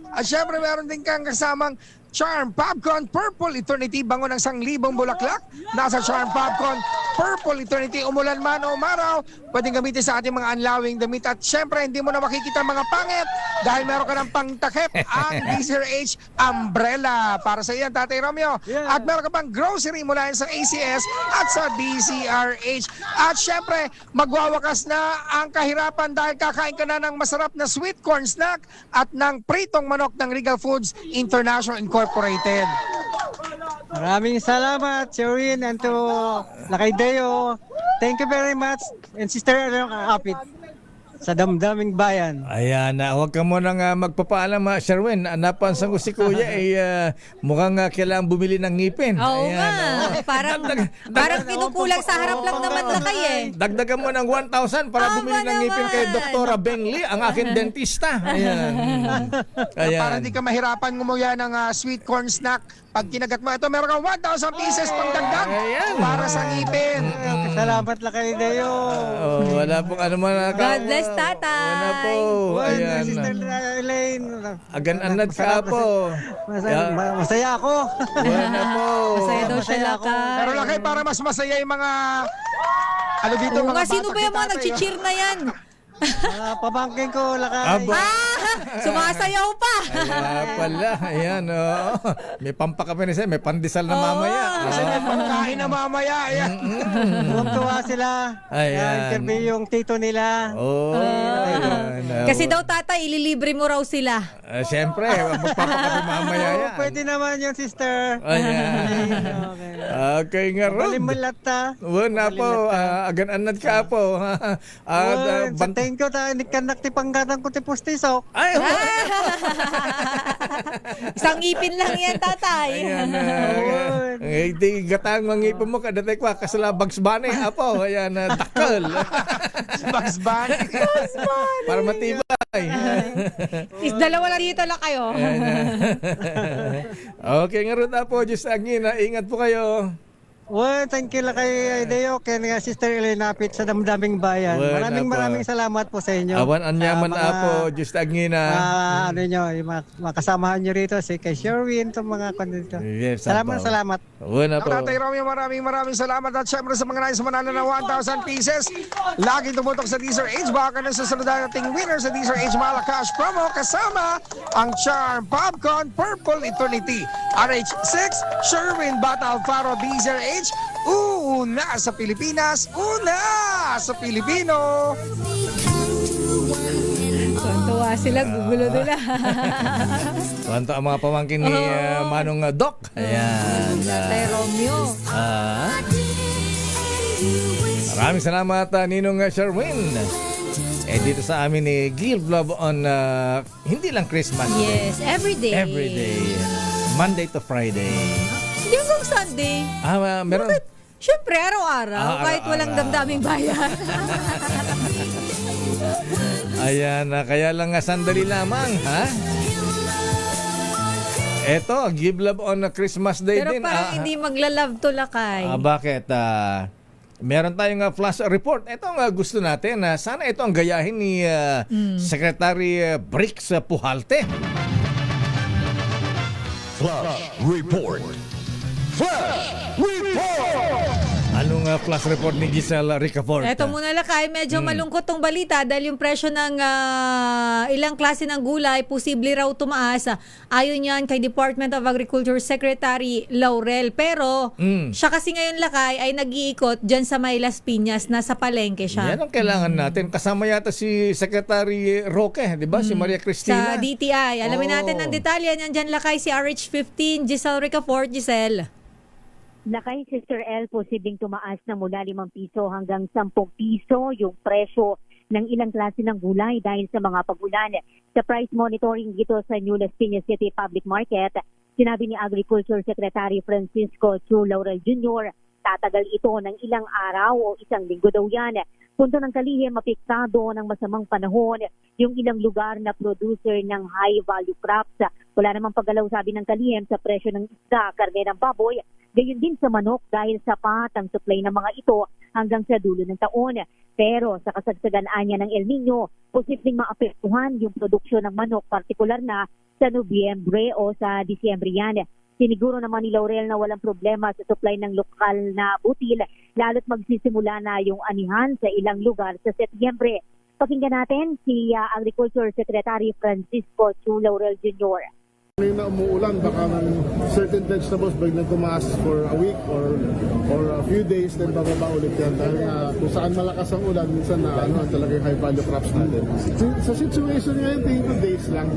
At syempre meron din kang kasamang Charm Popcorn Purple Eternity, bango ng 1,000 bulaklak. Nasa Charm Popcorn Purple Eternity, umulan man o umaraw, pwedeng gamitin sa ating mga unlawing damit. At syempre, hindi mo na makikita mga pangit dahil meron ka ng pangtakip, ang DZRH Umbrella. Para sa iyan, Tatay Romeo. Yeah. At meron ka pang grocery mula sa ACS at sa DZRH. At syempre, magwawakas na ang kahirapan dahil kakain ka na ng masarap na sweet corn snack at ng pritong manok ng Regal Foods International Incorporated. Maraming salamat, Sherwin, and to Lakay Deo. Thank you very much. And Sister Apit sa damdaming bayan. Ayan, huwag ka mo nang magpapaalam, Sherwin. Napansin ko si Kuya, mukhang kailangan bumili ng ngipin. Oo Ayan, nga. Parang kinukulang sa harap lang naman Lakay Dagdagan mo ng 1,000 para bumili ng ngipin kay Dr. Bengli, ang aking dentista. Ayan. Para hindi ka mahirapan ngumuya ng sweet corn snack. Pag kinagat mo ito, meron kang 1,000 pieces pang dagdag para sa ngipin. Salamat, Lakay Deo. Wala pong ano man. God bless, tatay. Wala po. Ayan. Sister Elaine. Agan-anad ka po. Masaya ako. Wala po. Masaya daw siya, Masaya ako. Lakay. Pero laki para mas masaya yung mga ano dito, Oo mga nga, sino bata ba yung mga kay tatay, nag-cheer na yan? Pabangkin ko, Lakay. Aba. Sumasayaw pa. Kaya pala. Ayan. May pampakape na siya. May pandesal na mamaya. Kasi may pagkain na mamaya. Ayan. Tuwa sila. Ayan. Interview yung tito nila. Ayan. Kasi daw tatay, ililibre mo raw sila. Siyempre, magpapakape mamaya yan. Pwede naman yung sister. Ayan. Okay nga ron. Balimbalata. Wala po. Agan-anad ka po. Sa tingin ko, nikanak ti panggatang ko ti pustiso. Ay, Isang ngipin lang yan, tatay. ayan. Di gatang mangipon mo kadatay ko kasala Bugs Bunny apo. Ayan, dakkel. Bugs Bunny. Para matibay. Dalawa lang dito lang kayo. Okay nga ron po. Diyos angin. Ingat po kayo. Well, thank you kay Deo, kay Sister Elena Pit sa damdaming bayan. Well, Maraming salamat po sa inyo. Awan anyaman Mga- apo, just agngina. ano nyo, yung mga kasamahan nyo rito, si kay Sherwin, itong mga kandito. Yes, Salamat. Una po. Tatay Romeo, maraming salamat at syempre sa mga nais manalo ng 1,000 pieces. Laging tumutok sa Deezer Age. Baka na sa sunod nating winner sa Deezer Age Malacash promo kasama ang Charm Popcorn Purple Eternity. RH6, Sherwin Bata Alfaro, Deezer Age. Una sa Pilipinas, una sa Pilipino. Tuwa sila, gugulo nila. Tuwanto ang mga pamangkin ni Manong Doc. Ayan. Tatay Romeo. Maraming salamat Ninong Sherwin. Dito sa amin ni Give Love on hindi lang Christmas. Yes, every day. Every day. Monday to Friday. Hindi hanggang Sunday. Meron. Siyempre, araw-araw, kahit walang damdaming bayan. Ayan, kaya lang sandali lamang, ha? Eto, Give Love on Christmas Day Pero din. parang hindi magla-love to lakay. Bakit? Meron tayong flash report. Ito ang gusto natin. Sana ito ang gayahin ni Secretary Brix Pujalte. Flash Report. Flash Report! Anong flash report ni Giselle Ricafort? Eto muna lakay, medyo malungkot tong balita dahil yung presyo ng ilang klase ng gulay posible raw tumaas. Ayon yan kay Department of Agriculture Secretary Laurel. Pero siya kasi ngayon lakay ay nag-iikot dyan sa may Las Piñas, nasa palengke siya. Yan ang kailangan natin. Kasama yata si Secretary Roque, di ba? Si Maria Cristina. Sa DTI. Alamin natin ang detalye. Nandyan lakay si RH15, Giselle Ricafort. Giselle. Lakay, Sister L, posibleng tumaas na mula 5 piso hanggang 10 piso yung presyo ng ilang klase ng gulay dahil sa mga pagulan. Sa price monitoring dito sa New Las Piñas City Public Market, sinabi ni Agriculture Secretary Francisco Chu Laurel Jr., tatagal ito ng ilang araw o isang linggo daw yan. Punto ng kalihim, mapiktado ng masamang panahon yung ilang lugar na producer ng high-value crops. Wala namang paggalaw, sabi ng kalihim, sa presyo ng isda, karne ng baboy, gayon din sa manok dahil sapat ang supply ng mga ito hanggang sa dulo ng taon. Pero sa kasagsagan niya ng El Nino, posibleng maapektuhan yung produksyon ng manok, partikular na sa Nobyembre o sa Disyembre yan. Siniguro naman ni Laurel na walang problema sa supply ng lokal na butil, lalo't magsisimula na yung anihan sa ilang lugar sa Setyembre. Pakinggan natin si Agriculture Secretary Francisco Chu Laurel Jr. Ngayon na umuulan, baka ng certain vegetables biglang tumaas for a week or a few days, then bababa ulit yan. Dahil kung saan malakas ang ulan, minsan talaga yung high value crops natin. Sa situation ngayon, tingin ko days lang.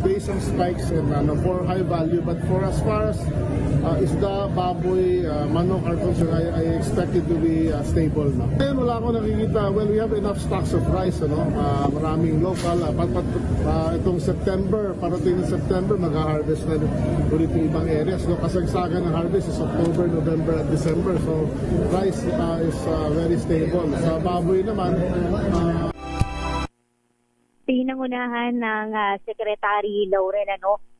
Days ang spikes and for high value. But for as far as isda, baboy, manok are concerned, I expect it to be stable na. Ngayon wala ako nakikita, well, we have enough stocks of rice, maraming local. Itong September, parating ng September, mag-harvest na ulit yung ibang areas. Kasagsagan ng harvest is October, November, at December. So rice is very stable. Sa baboy naman, pinangunahan ng Secretary Laurel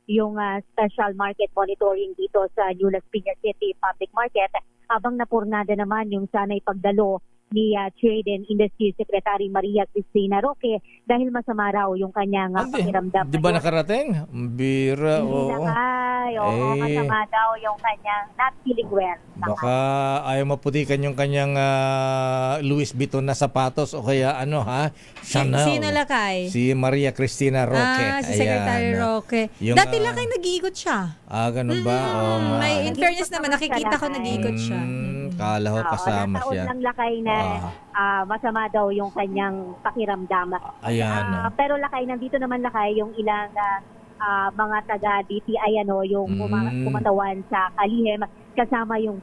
yung special market monitoring dito sa New Las Piñas City Public Market, habang napurnada naman yung sanay pagdalo ni Trade and Industry Secretary Maria Cristina Roque dahil masama raw yung kanyang pakiramdam. Di ba nakarating? Bira, Hindi nakay. Masama daw yung kanyang not feeling well. Baka ayaw maputikan yung kanyang Louis Vuitton na sapatos o kaya Chanel. Sino lakay? Si Maria Cristina Roque. Si Secretary Roque. Dati lakay nag-iikot siya. Ganun ba? May in fairness naman, nakikita ko nag-iikot siya. Kala ko kasama siya. Lang lakay na masama daw yung kanyang pakiramdam. Ayan. Pero lakay, nandito naman lakay yung ilang mga taga DTI yung kumatawan sa kalihim, kasama yung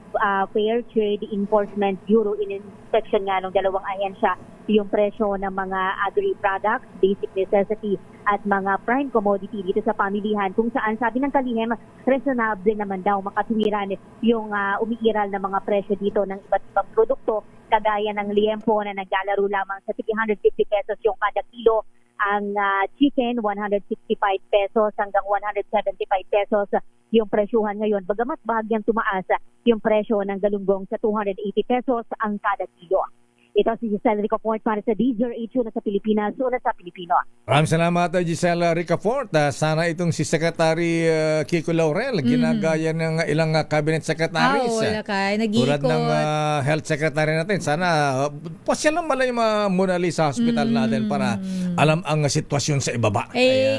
Fair Trade Enforcement Bureau in inspection nga ng dalawang ahensya yung presyo ng mga agri-products, basic necessity at mga prime commodity dito sa pamilihan, kung saan sabi ng kalihim, reasonable naman daw makatuwiran yung umiiral na mga presyo dito ng iba't ibang produkto, kagaya ng liempo na naglalaro lamang sa 350 pesos yung kada kilo, ang chicken 165 pesos hanggang 175 pesos yung presyuhan ngayon. Bagamat bahagyang tumaas yung presyo ng galunggong sa 280 pesos ang kada kilo. Ito si Giselle Ricafort para sa DZRH na sa Pilipinas, una sa Pilipino. Maraming salamat, Giselle Ricafort. Sana itong si Secretary Kiko Laurel, ginagaya ng ilang cabinet secretaries. Wala ka. Tulad Nag-iikot. ng health secretary natin. Sana pasyalan malay muna sa hospital natin para alam ang sitwasyon sa ibaba.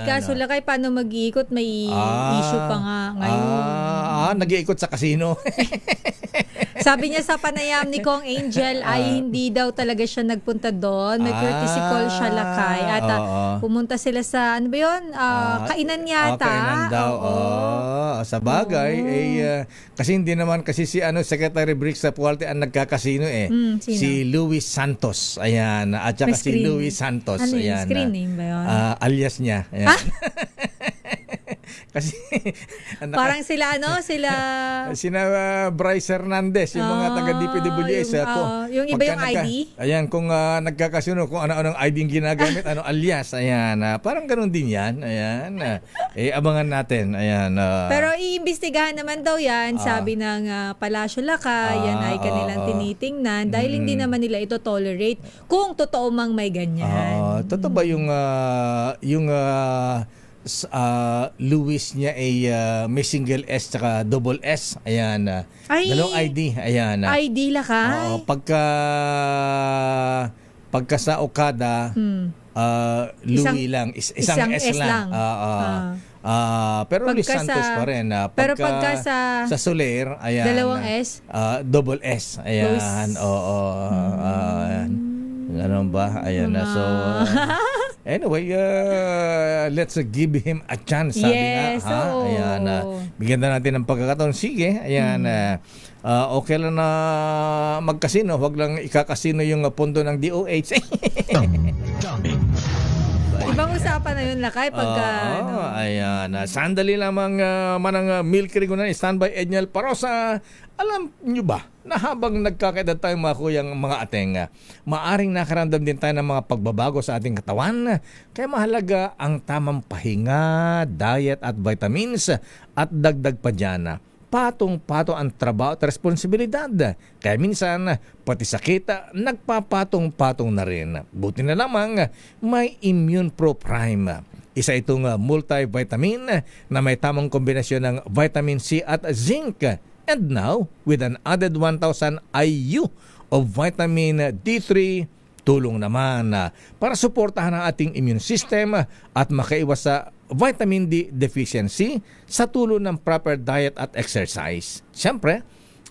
Kaso lakay, paano mag-iikot? May issue pa nga ngayon. Nag-iikot sa casino. Sabi niya sa panayam ni Kong Angel ay hindi daw talaga siya nagpunta doon. May courtesy call siya lakay. At pumunta sila sa, ano ba yun? Kainan yata. Kainan daw. Sa bagay, kasi hindi naman kasi si Secretary Briggs sa Pualte ang nagkakasino Sino? Si Luis Santos. Ayan. At saka si Luis Santos. Ano Ayan. screen name ba yun? Alias niya. Ayan. Kasi parang sila sina Bryce Hernandez, yung mga taga DPWS yung iba yung ID. Ayan, kung nagkakasino kung ano-anong ID yung ginagamit, ano alias, ayan, parang ganoon din 'yan. Ayan. Abangan natin. Ayan. Pero iimbestigahan naman daw 'yan, sabi ng Palasyo Lakay, yan ay kanilang tinitingnan dahil hindi naman nila ito tolerate kung totoo mang may ganyan. Totoo ba yung Luis niya ay may single S tsaka double S. Ayan. Dalawang ID. Ayan. ID Lakay? Pagka sa Okada, Louis lang. Isang S lang. Pero Luis Santos pa rin. Pero pagka sa Soler, ayan. Dalawang S? Double S. Ayan. Ayan. Ganun ba? Ayan na. So, anyway, let's give him a chance. Sabi nga. Ayan. Bigyan na natin ng pagkakataon. Sige. Ayan. Okay lang na magkasino. Huwag lang ikakasino yung pondo ng DOH. Ibang usapan na yun, Lakay, pagka... Ayan. Sandali lamang manang Milky Rigunan, standby Edniel Parosa. Alam nyo ba na habang nagkakaedad tayo mga kuyang mga ateng, maaring nakaramdam din tayo ng mga pagbabago sa ating katawan. Kaya mahalaga ang tamang pahinga, diet at vitamins at dagdag pa dyan. Patong-patong ang trabaho at responsibilidad. Kaya minsan, pati sa kita, nagpapatong-patong na rin. Buti na lamang, may Immune Pro Prime. Isa itong multivitamin na may tamang kombinasyon ng vitamin C at zinc. And now, with an added 1,000 IU of vitamin D3, tulong naman para suportahan ang ating immune system at makaiwas sa vitamin D deficiency sa tulong ng proper diet at exercise. Siyempre,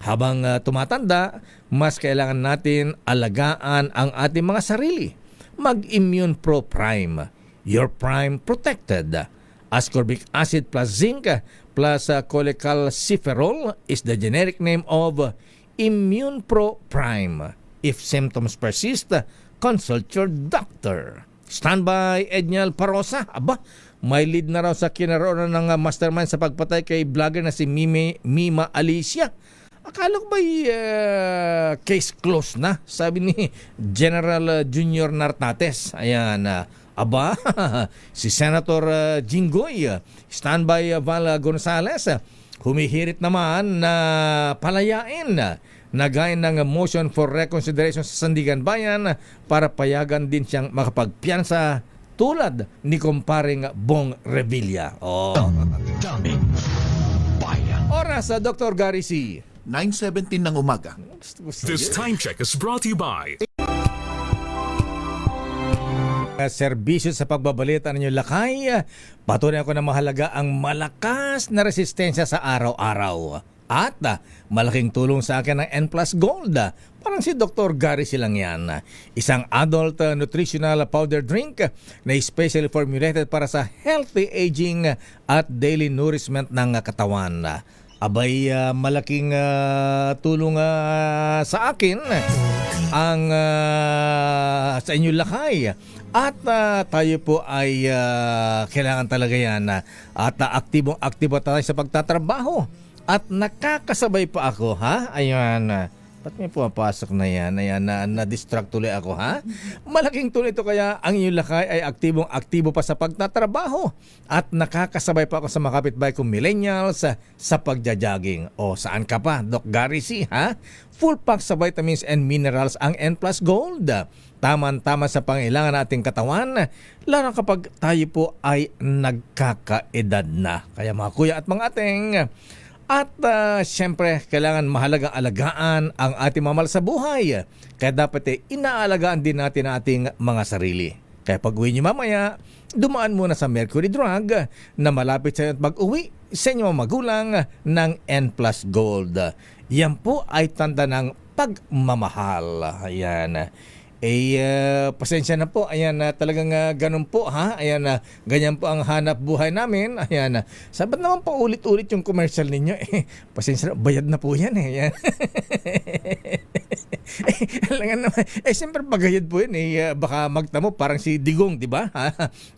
habang tumatanda, mas kailangan natin alagaan ang ating mga sarili. Mag-Immune Pro Prime. Your Prime Protected. Ascorbic acid plus zinc plus cholecalciferol is the generic name of Immune Pro Prime. If symptoms persist, consult your doctor. Standby Edniel Parosa. Aba, may lead na raw sa kinaroonan ng mastermind sa pagpatay kay vlogger na si Mima Alicia. Akala ko ba'y case closed na? Sabi ni General Junior Nartates. Ayan, aba, si Senator Jinggoy, standby Val Gonzales, humihirit naman na palayain na gaya ng motion for reconsideration sa Sandigan Bayan para payagan din siyang makapagpiyansa tulad ni kumparing Bong Revilla. Oras sa Dr. Gary C. 9:17 ng umaga. This time check is brought to you by serbisyo sa pagbabalita ninyo Lakay. Patuloy ako na mahalaga ang malakas na resistensya sa araw-araw. At malaking tulong sa akin ang N Plus Gold. Parang si Dr. Gary silang yan. Isang adult nutritional powder drink na specially formulated para sa healthy aging at daily nourishment ng katawan. Abay, malaking tulong sa akin ang sa inyo Lakay. At tayo po ay kailangan talaga yan at aktibong-aktibo tayo sa pagtatrabaho. At nakakasabay pa ako, ha? Ayan. Ba't may pumapasok na yan? Ayan, na-distract tuloy ako, ha? Malaking tulong ito kaya ang iyong lakay ay aktibong-aktibo pa sa pagtatrabaho at nakakasabay pa ako sa mga kapitbahay kong millennials sa pagja-jogging. O, saan ka pa, Doc Gary C, ha? Full pack sa vitamins and minerals ang N Plus Gold. Taman-tama sa pangailangan nating katawan, lalo kapag tayo po ay nagkakaedad na. Kaya mga kuya at mga ating, at siyempre, kailangan mahalagang alagaan ang ating mamahal sa buhay. Kaya dapat inaalagaan din natin ang ating mga sarili. Kaya pag uwi nyo mamaya, dumaan muna sa Mercury Drug na malapit sa inyo at pag-uwi sa inyong mga magulang ng N Plus Gold. Yan po ay tanda ng pagmamahal. Ayan. Pasensya na po. Ayan, talagang ganun po, ha? Ayan, ganyan po ang hanap buhay namin. Ayan, sabat naman po ulit-ulit yung commercial ninyo. Pasensya na, bayad na po yan, Ayan. Alangan naman. Siyempre pagayad po yun, baka magtamo parang si Digong, di ba?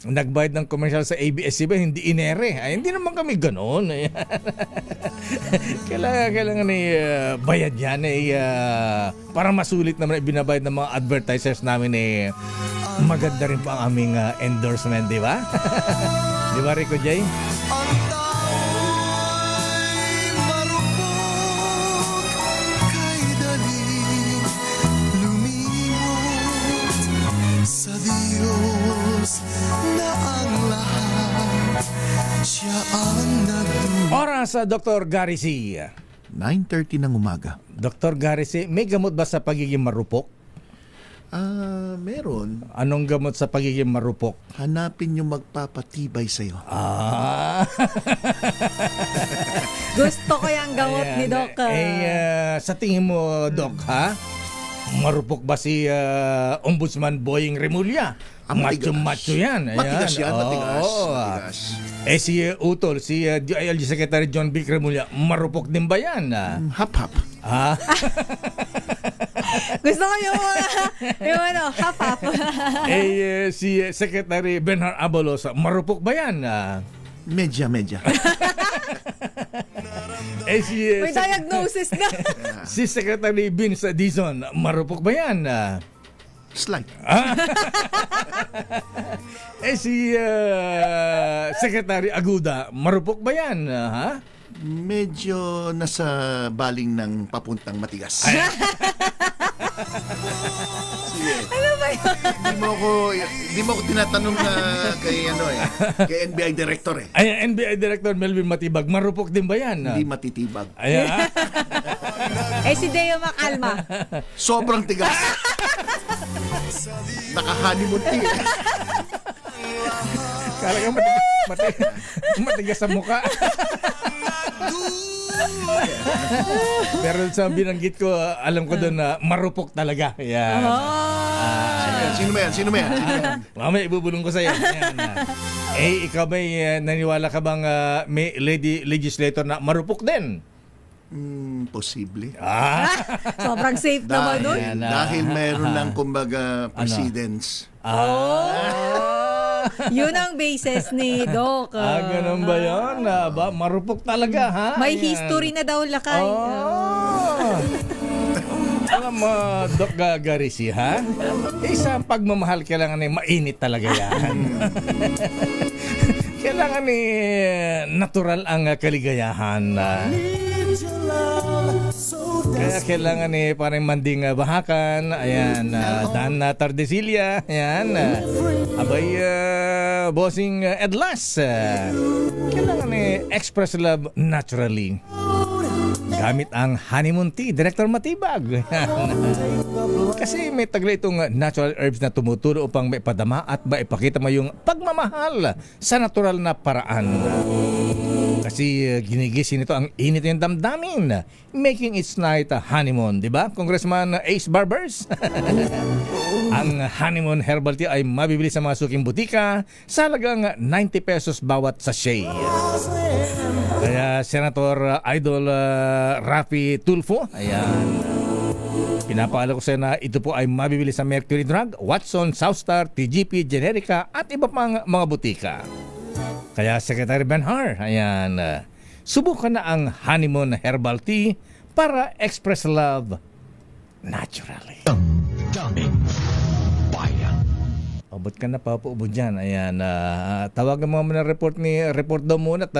Nagbayad ng commercial sa ABS-CBN, hindi inere. Hindi naman kami ganun. Kailangan bayad yan, para masulit naman binabayad ng mga advertisers namin, maganda rin po ang aming endorsement, di ba? Di ba, Rico J? Sa Diyos na ang lahat, siya ang nagdulog. Oras sa Dr. Gary C. 9:30 ng umaga. Dr. Gary C, may gamot ba sa pagiging marupok? Meron. Anong gamot sa pagiging marupok? Hanapin yung magpapatibay sa'yo. Gusto ko yung gamot ni Doc. Sa tingin mo, Doc, ha? Marupok ba si Ombudsman Boying Remulla? Macho-macho yan. Ayan. Matigas yan, matigas. Si Utol, si DILG Secretary John Vic Remulla, marupok din ba yan? Hap-hap. Gusto ko yung hap-hap. Si Secretary Benhar Abalos, marupok ba yan? Medya. May diagnosis na. Si Secretary Vince Dizon, marupok ba yan? Slight. Si Secretary Aguda, marupok ba yan? Ha? Medyo nasa baling ng papuntang matigas. Ano ba yun? Hindi mo ako tinatanong na kay NBI Director NBI Director Melvin Matibag, marupok din ba yan? Hindi matitibag. Si Deo Macalma. Sobrang tigas. Naka-honeymoon tea. Kala ka matigas sa mukha. Pero sa binanggit ko, alam ko doon na marupok talaga. Yan. Sino ba yan? Mamaya ibubulong ko sa'yo. Ikaw ba naniwala ka bang may lady legislator na marupok din? Posible. Sobrang safe naman nun. Dahil mayroon ng kumbaga precedence. Yun ang basis ni Doc. Ganun ba yun? Marupok talaga, ha? May history na daw lakay. Alam mo, Doc Garisi, ha? Sa pagmamahal, kailangan mainit talaga yan. Kailangan natural ang kaligayahan. Kaya kailangan parang manding bahakan. Ayan, Dan Tardesilia. Ayan. Abay, bossing Edlas. Kailangan express love naturally. Gamit ang honeymoon tea, Director Matibag. Kasi may taglay itong natural herbs na tumutulong upang maipadama at maipakita mo yung pagmamahal sa natural na paraan. Kasi ginigising nito ang init ng damdamin, making its night a honeymoon, di ba? Congressman Ace Barbers? Ang honeymoon herbal tea ay mabibili sa mga suking butika sa halagang 90 pesos bawat sachet. Kaya Senator Idol Rafi Tulfo, ayan, pinapaalala ko sa na ito po ay mabibili sa Mercury Drug, Watson, Southstar, TGP, Generica at iba pang mga butika. Kaya Secretary Benhar, ayan, subukan na ang honeymoon herbal tea para express love naturally. Damdamin Bayan. Abot ka na papaubod dyan. Ayan, tawagan mo muna report daw muna at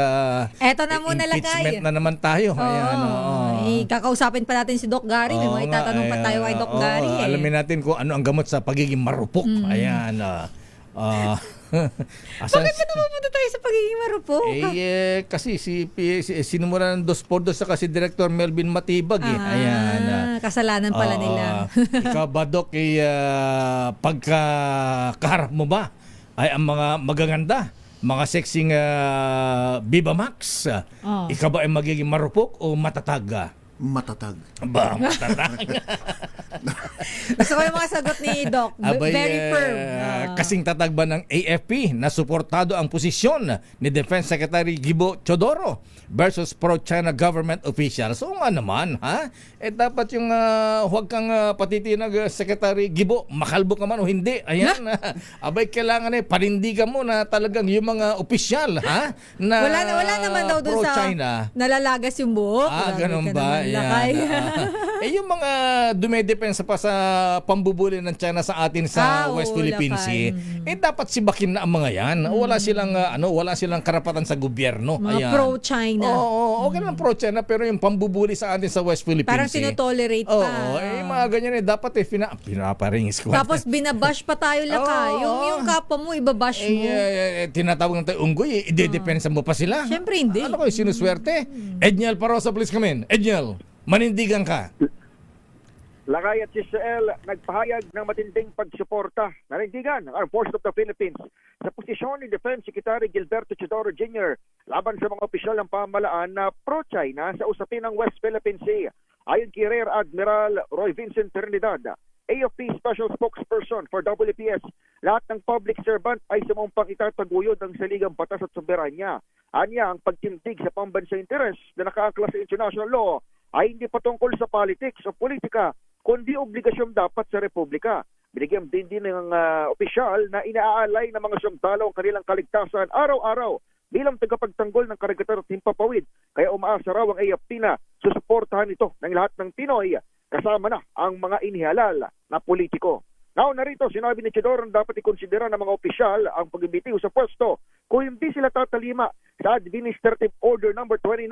Eto na muna impeachment lakay. na naman tayo. Ayan, Kakausapin pa natin si Doc Gary. May Oo mga nga, itatanong pa tayo kay Doc Gary. Alamin natin kung ano ang gamot sa pagiging marupok. Ayan. Bakit ba napupunta tayo sa pagiging marupok? Kasi sinumula ng 2x2 sa kasi Director Melvin Matibag. Ayan. Kasalanan pala nila. Ikaw ba, Doc, pagkaharap mo ba ay ang mga magaganda, mga sexing Viva Max, ikaw ba ay magiging marupok o matatag? Matatag. Ba, matatag. Gusto ko yung mga sagot ni Doc. Very firm. Kasing tatag ba ng AFP na suportado ang posisyon ni Defense Secretary Gibo Teodoro versus pro-China government officials? So nga naman, ha? Dapat yung huwag kang patitinag, Secretary Gibo, makalbo ka man o hindi. Ayan, abay, kailangan panindigan mo na talagang yung mga opisyal, ha? Na wala naman daw dun sa pro-China. nalalagas yung buhok. Ganun ba? Yan. Yung mga dumedepensa pa sa pambubuli ng China sa atin sa West Philippine Sea, dapat sibakin na ang mga yan. Wala silang karapatan sa gobyerno. Mga Ayan. pro-China. Okay lang pro-China, pero yung pambubuli sa atin sa West Philippine Parang Sea. tinotolerate pa. Mga ganyan dapat pinaparingis ko. Tapos binabash pa tayo lakay. Yung kapwa mo, ibabash mo. Tinatawag ng tayo unggoy, idedepensa mo pa sila. Siyempre hindi. Ano kayo, sinuswerte? Edniel Parosa, please come in. Edniel, manindigan ka. Lakay at Israel nagpahayag ng matinding pagsuporta, nanindigan ng Armed Forces of the Philippines sa posisyon ni Defense Secretary Gilberto Teodoro Jr. laban sa mga opisyal ng pamahalaan na pro-China sa usapin ng West Philippine Sea. Ayon kay Rear Admiral Roy Vincent Trinidad, AFP Special Spokesperson for WPS, lahat ng public servant ay sumumpang itataguyod ang saligang batas at soberanya. Anya, ang pagtindig sa pambansang interes na nakaaklas sa international law ay hindi patungkol sa politics o politika, kundi obligasyon dapat sa Republika. Binigyan din ng opisyal na inaalay ng mga sundalo ang kanilang kaligtasan araw-araw bilang tagapagtanggol ng karagatan at himpapawid. Kaya umaasa raw ang AFP na susuportahan ito ng lahat ng Pinoy, kasama na ang mga inihalal na politiko. Now, narito, sinabi ni Teodoro na dapat ikonsidera ng mga opisyal ang pagbibitiw sa pwesto kung hindi sila tatalima sa Administrative Order No. 29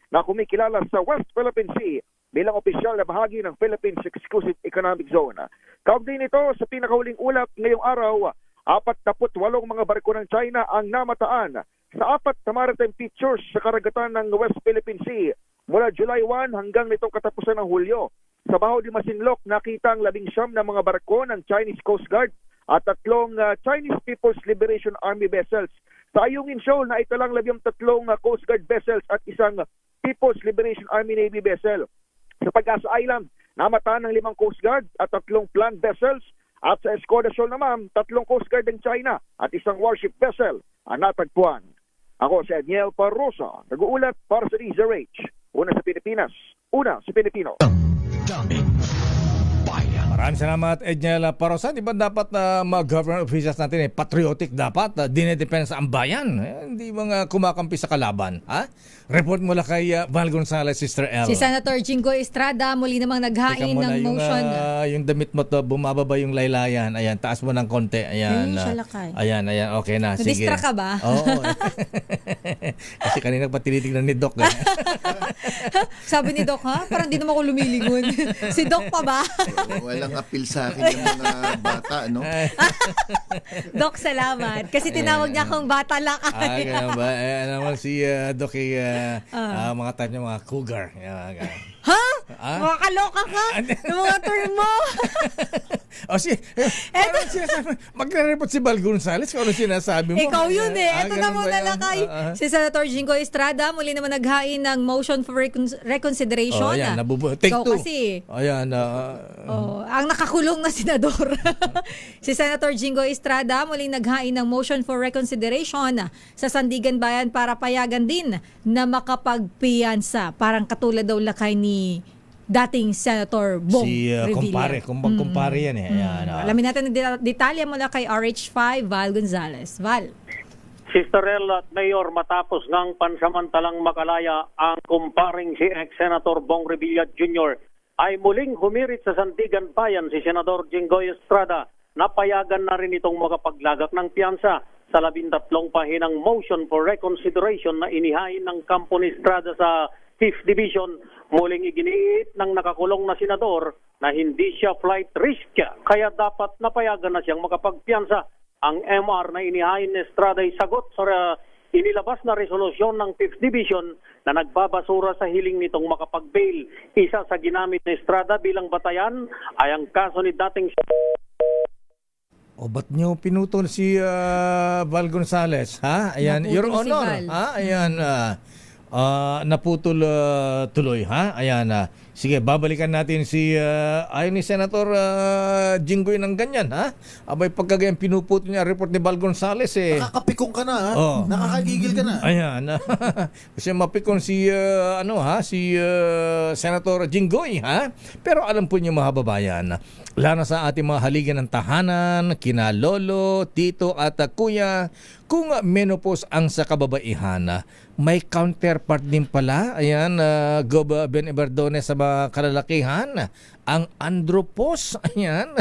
na kumikilala sa West Philippine Sea bilang opisyal na bahagi ng Philippines Exclusive Economic Zone. Kaugnay nito, sa pinakahuling ulat ngayong araw, 48 mga barko ng China ang namataan sa 4 na maritime features sa karagatan ng West Philippine Sea mula July 1 hanggang nitong katapusan ng Hulyo. Sa Baho de Masinloc, nakita ang 19 na mga barko ng Chinese Coast Guard at 3 Chinese People's Liberation Army vessels. Sa Ayungin Shoal, naitalang 13 Coast Guard vessels at 1 People's Liberation Army Navy vessel. Sa Pag-asa Island, namataan ng 5 Coast Guard at 3 planned vessels. At sa Escoda Shoal naman, 3 Coast Guard ng China at 1 warship vessel ang natagpuan. Ako si Edniel Parosa, nag-uulat para sa DZRH. Una sa Pilipinas, una sa Pilipino. Maraming salamat, Edniel Parosa. Di ba dapat mga government officials natin patriotic dapat, dinedepensa ang bayan, hindi mga kumakampi sa kalaban, ha? Report mula kay Val Gonzales, Sister L. Si Senator Jingo Estrada muli namang naghain ng motion. Yung damit mo to, bumababa yung laylayan. Ayan, taas mo ng konti. Ayan. Siya lakay. Ayan, okay na. Sige. Nadistra ka ba? Oo. Kasi kanina pa tinitignan ni Doc. Sabi ni Doc, ha? Parang di naman ako lumilingon. Si Doc pa ba? Walang appeal sa akin yung mga bata, no? Doc, salamat. Kasi tinawag niya akong bata lakay. Ganun ba? Naman si Doc mga type niya, mga cougar. Ha? Makakaloka ka ng mga term mo. Magre-report si Val Gonzales kung ano sinasabi mo. Ikaw yun Ito na muna lakay. Si Senator Jingo Estrada muli naman naghain ng motion for reconsideration. Ayan, take ikaw 2. Kasi. Ayan. Ang nakakulong na senador. Si Senator Jingo Estrada muli naghain ng motion for reconsideration sa Sandigan Bayan para payagan din na makapagpiyansa. Parang katulad daw lakay ni dating Senator Bong Revilla. Kumpare yan Ayan, Alamin natin ang detalye mula kay RH5, Val Gonzales. Val. Sister El at Mayor, matapos ng pansamantalang makalaya ang kumparing si ex-Senator Bong Revilla Jr., ay muling humirit sa Sandigan Bayan si Senador Jinggoy Estrada. Napayagan na rin itong makapaglagak ng piyansa sa 13 pahinang motion for reconsideration na inihain ng kampo ni Estrada sa 5th Division. Muling iginiit ng nakakulong na senador na hindi siya flight risk kaya dapat napayagan na siyang makapagpiyansa. Ang MR na inihain ni Estrada ay sagot sa inilabas na resolusyon ng 5th Division na nagbabasura sa hiling nitong makapag-bail. Isa sa ginamit ni Estrada bilang batayan ay ang kaso ni dating... O ba't nyo pinutol si Val Gonzales? Ha? Ayan, Naputol Your si Honor. Val. Ha? Ayan, naputol tuloy. Ha? Ayan, sige, babalikan natin si ayon ni Senator Jinggoy ng ganyan. Ha? Abay, pagkagayang pinuputol niya report ni Val Gonzales Nakakapikong ka na, ha? Oh. Nakakagigil ka na. Ayan. Kasi mapikon si Senator Jinggoy, ha? Pero alam po niyo mga kababayan, lalo sa ating mga haligan ng tahanan, kina lolo, tito at kuya, kung menopause ang sa kababaihan, may counterpart din pala, ayan, Gob Ben Ibardones sa mga kalalakihan, ang andropause, ayan,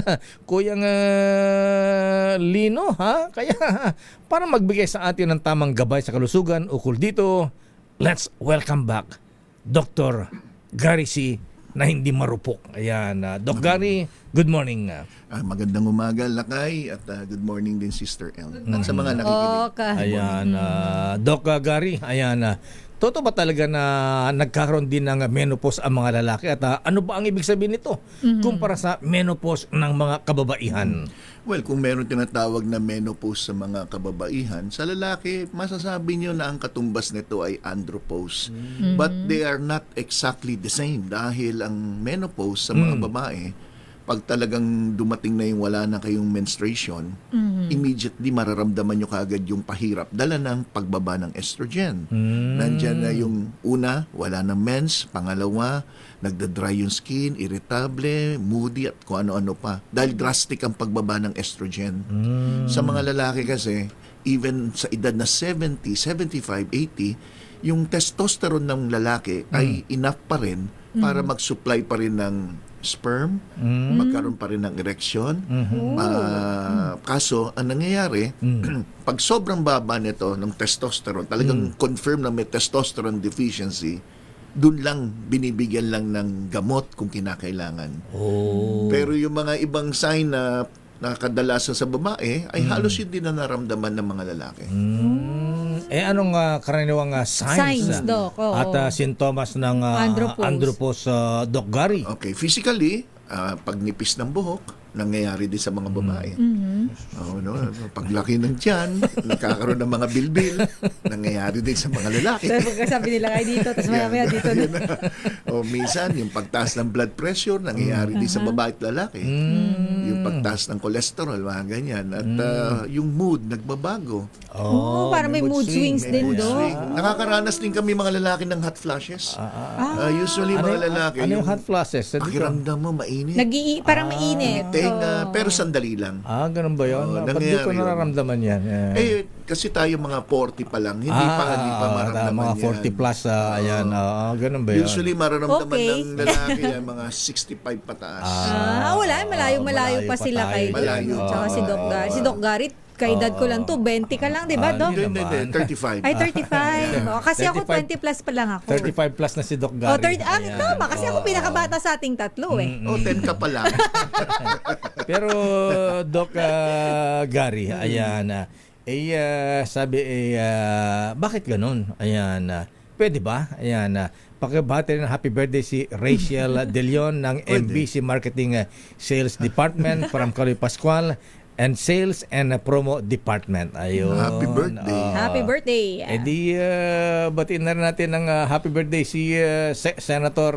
kuyang Lino, ha? Kaya, para magbigay sa atin ng tamang gabay sa kalusugan, ukol dito, let's welcome back Dr. Gary C. na hindi marupok. Ayan, Doc Gary, good morning. Magandang umaga, Lakay, at good morning din, Sister El. At sa mga nakikinig. Ayan, Doc Gary, ayan, totoo ba talaga na nagkakaroon din ng menopause ang mga lalaki? At ano ba ang ibig sabihin nito kumpara sa menopause ng mga kababaihan? Well, kung meron tinatawag na menopause sa mga kababaihan, sa lalaki, masasabi nyo na ang katumbas nito ay andropause. But they are not exactly the same dahil ang menopause sa mga babae, pag talagang dumating na yung wala na kayong menstruation, immediately mararamdaman nyo kaagad yung pahirap dala ng pagbaba ng estrogen. Nandyan na yung una, wala ng mens. Pangalawa, nagda-dry yung skin, irritable, moody at kung ano-ano pa. Dahil drastic ang pagbaba ng estrogen. Sa mga lalaki kasi, even sa edad na 70, 75, 80, yung testosterone ng lalaki ay enough pa rin para mag-supply pa rin ng sperm, magkaroon pa rin ng erection. Kaso, ang nangyayari, pag sobrang baba nito ng testosterone, talagang confirm na may testosterone deficiency, dun lang binibigyan lang ng gamot kung kinakailangan. Pero yung mga ibang sign na kadalasan sa babae ay halos yun din na naramdaman ng mga lalaki. Anong karaniwang signs Doc? at sintomas ng andropause, Doc Gary? Okay, physically, pagnipis ng buhok, nangyayari din sa mga babae. Paglaki ng tiyan, nagkakaroon ng mga bilbil, nangyayari din sa mga lalaki. Tapos pagkasabi nila kayo dito, tapos maya dito na. O minsan, yung pagtaas ng blood pressure, nangyayari din sa babae at lalaki. Yung pagtaas ng cholesterol, mga ganyan. At yung mood, nagbabago. Parang may mood swings din doon. Nakakaranas din kami mga lalaki ng hot flashes. Usually, mga lalaki, ano yung hot flashes? pakiramdam mo, mainit. Parang mainit. Pero sandali lang. Ganun ba yun? Ba't di ko nararamdaman yan? Kasi tayo mga 40 pa lang, hindi pa maramdaman mga 40 plus, ayan. Ganun ba yun? Usually, mararamdaman ng lalaki yan, mga 65 pataas. Wala, malayo pa sila kay tsaka si Doc Gary. Si Doc Gary, kaedad ko lang to, 20 ka lang, di ba, Doc? Hindi, 35. Ay, 35. Kasi ako 20 plus pa lang ako. 35 plus na si Doc Gary. Tama, kasi ako pinakabata sa ating tatlo 10 ka pa lang. Pero, Doc Gary, ayan, sabi, bakit ganun? Ayan, pwede ba? Ayan, pakibati ng happy birthday si Rachel De Leon ng MBC Marketing Sales Department from Caloy Pascual and Sales and Promo Department. Ayun. Happy birthday. Happy birthday. Batiin na rin natin ng happy birthday si Senator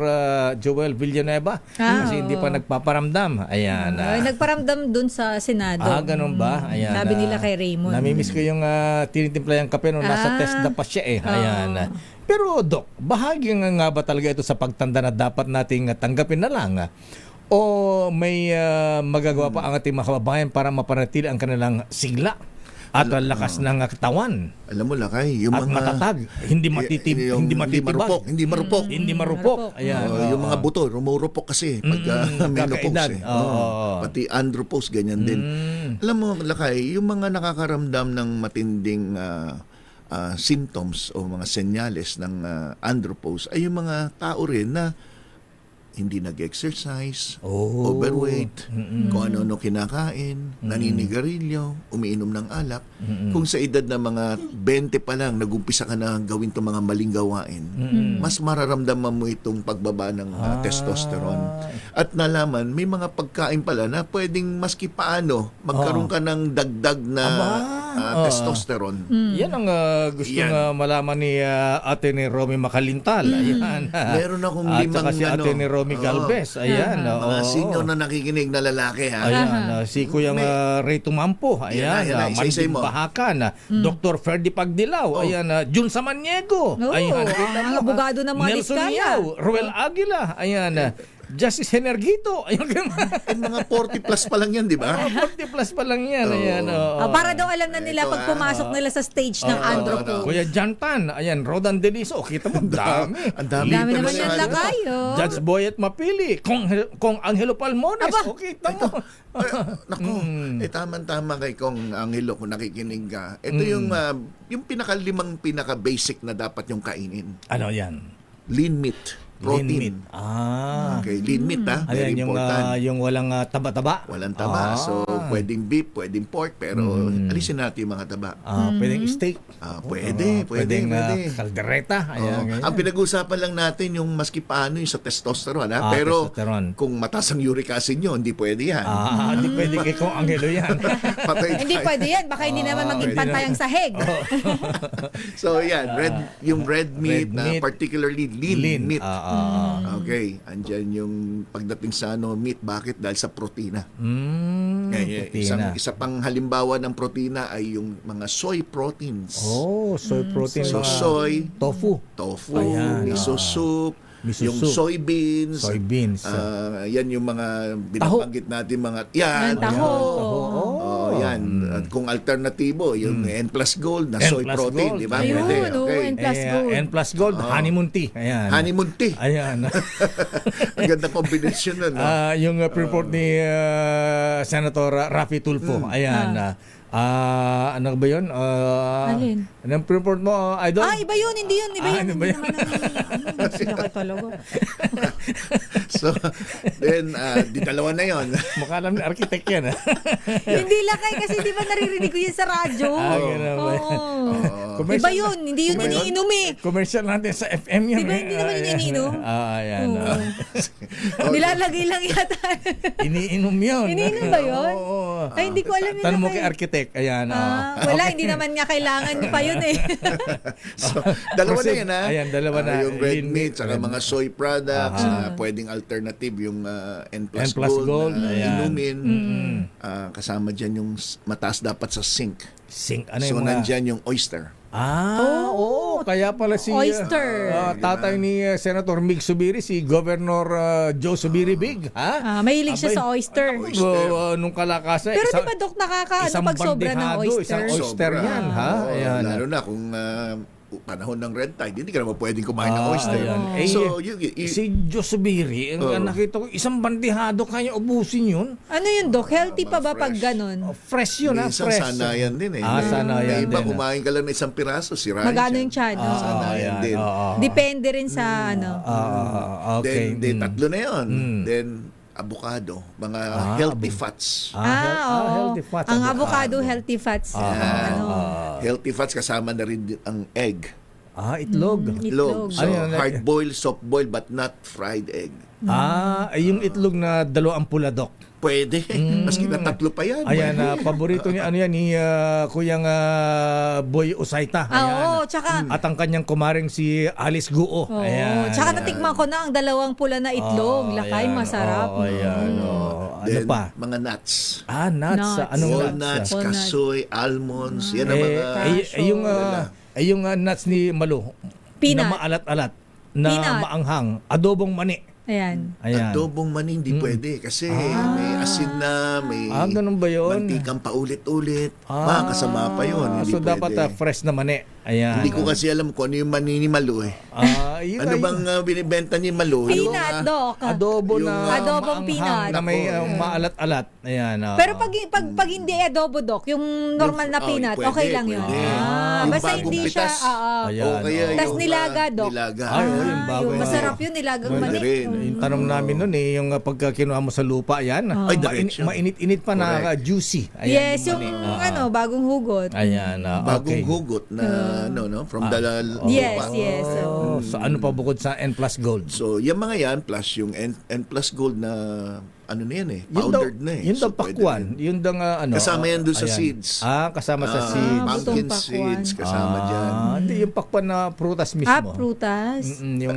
Joel Villanueva kasi hindi pa nagpaparamdam. Ayan. Nagparamdam dun sa Senado. Ganun ba? Ayan. Sabi nila kay Raymond. Namimiss ko yung tinitimpla yung kape nung nasa test na pa siya Ayan. Pero Doc, bahagi nga ba talaga ito sa pagtanda na dapat nating tanggapin na lang? O may magagawa pa ang ating mga kababayan para mapanatili ang kanilang sigla? At lakas ng katawan. Alam mo, Lakay, yung At mga... matatag. Hindi matitib, hindi matitibag. Hindi marupok. Hindi marupok. Ayan. Yung mga buto, rumurupok kasi pag menopause. kakaedad. Pati andropause, ganyan din. Alam mo, Lakay, yung mga nakakaramdam ng matinding symptoms o mga senyales ng andropause ay yung mga tao rin na hindi nag-exercise, overweight, kung ano-ano kinakain, naninigarilyo, umiinom ng alak. Kung sa edad na mga 20 pa lang, nag-umpisa ka na gawin itong mga maling gawain, mas mararamdaman mo itong pagbaba ng testosterone. At nalaman, may mga pagkain pala na pwedeng maski paano magkaroon ka ng dagdag na testosterone. Yan ang gustong malaman ni ate ni Romy Makalintal. Ayan. Meron akong At limang saka si ate ni Romy Galvez. Ayan. Mga senior na nakikinig na lalaki, ha? Ayan. Si Kuyang Ray Tumampo. Ayan. Isa-isa mo. Bahakan. Dr. Ferdy Pagdilaw. Ayan. Jun Samaniego. Ayan. Ang abogado ng mga Nelson diskaya. Yao. Ruel Aguila. Ayan. Justice Energito. Ayun, mga 40 plus pa lang yan, di ba? 40 plus pa lang yan. Ayan, para daw alam na nila pag pumasok nila sa stage ng andropause. Kuya Jantan, ayan, Rodan Deliso. Kita mo, dami. Ang dami naman yan lakay. Judge Boyet Mapili. Kong Angelo Palmones. Kita mo. Naku, tama-tama kay Kong Angelo kung nakikinig ka. Ito yung pinakalimang pinaka-basic na dapat yung kainin. Ano yan? Lean meat. Protein. Lean meat. Okay, lean meat very ayan, important. Yung walang taba-taba. Walang taba. So, pwedeng beef, pwedeng pork, pero alisin natin yung mga taba. Pwedeng steak. Pwede. Kaldereta. Ayan, ang pinag-uusapan lang natin yung maski paano yung sa testosterone. Pero testosterone. Kung mataas ang uric acid nyo, hindi pwede yan. Hindi pwede kay Kong Angelo yan. Hindi pwede yan. Baka hindi naman maging pantay ang sahig. So, yan. Yung red meat, na particularly lean meat. Okay, andyan yung pagdating sa meat, bakit? Dahil sa protina. Isa pang halimbawa ng protina ay yung mga soy proteins. Soy protein. So, soy, tofu, miso soup, yung soybeans. Yan yung mga binabanggit natin mga taho. Yan. At kung alternatibo, yung N plus gold na soy protein, di ba? Ayun, Okay. N plus gold. N plus gold, honeymoon tea. Ayan. Honeymoon tea. Ayan. Ang ganda combination nun. Yung report ni Senator Raffy Tulfo. Ayan. Ano ba yun? Alin? Anong report mo, Idol? Iba yun. Hindi yun. Iba yun. Iba yun. So, then, di dalawa na yun. Mukha lang ni architect yan. Hindi lakay kasi di ba naririnig ko yun sa radyo? Ganun ba yan? Iba yun. Hindi yun iniinom eh. Commercial natin sa FM yun. Di ba hindi naman yun iniinom? Ayan. Nilalagay lang yata. Iniinom yun. Iniinom ba yun? Ay, hindi ko alam yun. Tanong mo kay architect. Ayan. Wala, hindi naman nga kailangan pa yun eh. So, dalawa na yan, ha? Ayan, dalawa na. Yung red meat, saka mga soy products, pwedeng alternative yung N plus gold na inumin. Kasama dyan yung mataas dapat sa zinc. Ano so, yung nandyan yung oyster. Kaya pala si oyster. Tatay ni Senator Mig Subiri, si Governor Joe Subiri Big, mahilig siya sa oyster. Nung kalakasan. Pero di ba, Dok, pag sobra ng oyster? Isang oyster yan, ha? Ayan. Lalo na kung panahon ng red tide, hindi ka naman pwedeng kumain ng oyster. So, si Joe Subiri, nakita ko, isang bandihado kaya ubusin yun. Ano yun, Dok? Healthy pa ba pag ganun? Fresh yun, isang fresh. sanayan din eh. Sanayan din. Iba, din. kumain ka lang ng isang piraso, si Ryan. Magano yung tiyan? Sanayan din. Depende rin sa Okay. Then, tatlo na yun. Then, avocado, mga healthy fats. Healthy fats. Ang avocado, healthy fats. Healthy fats kasama na rin ang egg. Itlog. Itlog. So, hard boil, soft boil, but not fried egg. Yung itlog na 2 pula, Dok. Pwede. Maski na 3 pa yan. Ayan, paborito niya, ni Kuyang Boy Usayta. Oo, tsaka... At ang kanyang kumaring si Alice Guo. Ayan. Tsaka natikman ko na ang 2 pula na itlog. Lakay, masarap. Ano pa? Mga nuts. Nuts. Anong walnuts, kasoy, almonds. Yan ang mga... yung nuts ni Malo. Peanut. Na maalat-alat. Na maanghang. Adobong mani. Ayan. Adobong mani hindi pwede kasi may asin na, may ganun ba yun? mantikang paulit-ulit. Kasama pa yun. Hindi So pwede. dapat fresh na mani. Ayan. Hindi ko kasi alam kung ano yung mani ni Malo eh. Ano bang binibenta ni Malo? Peanut, Doc. Adobo na Adobong maanghang peanut. na may maalat-alat. Ayan. Pero pag hindi adobo, Doc, yung normal na peanut, pwede, okay lang yun. pwede. Ah, Yung basta bagong hindi siya, pitas. Ayan. O kaya Tas yung, nilaga, Doc. Nilaga. Yung bago. Masarap yun, nilagang mani. Yung tanong namin nun yung pagka kinuha mo sa lupa, yan. Ay, diretso. Mainit-init pa na juicy. Ayan, Yes, yung mani. bagong hugot. Ayan. Bagong Okay. hugot na from the Yes, lupa. yes. So ano pa bukod sa N plus gold? So, yung mga yan, plus yung N plus gold na ano na yan eh, Yun daw, powdered na eh. yun daw So, pwede pakwan. rin. Yun daw ano. Kasama yan dun sa ayan. seeds. Kasama sa seeds. Pumpkin butong pakwan. seeds, kasama dyan. Hindi, yung pakwan na prutas mismo. Prutas. Yung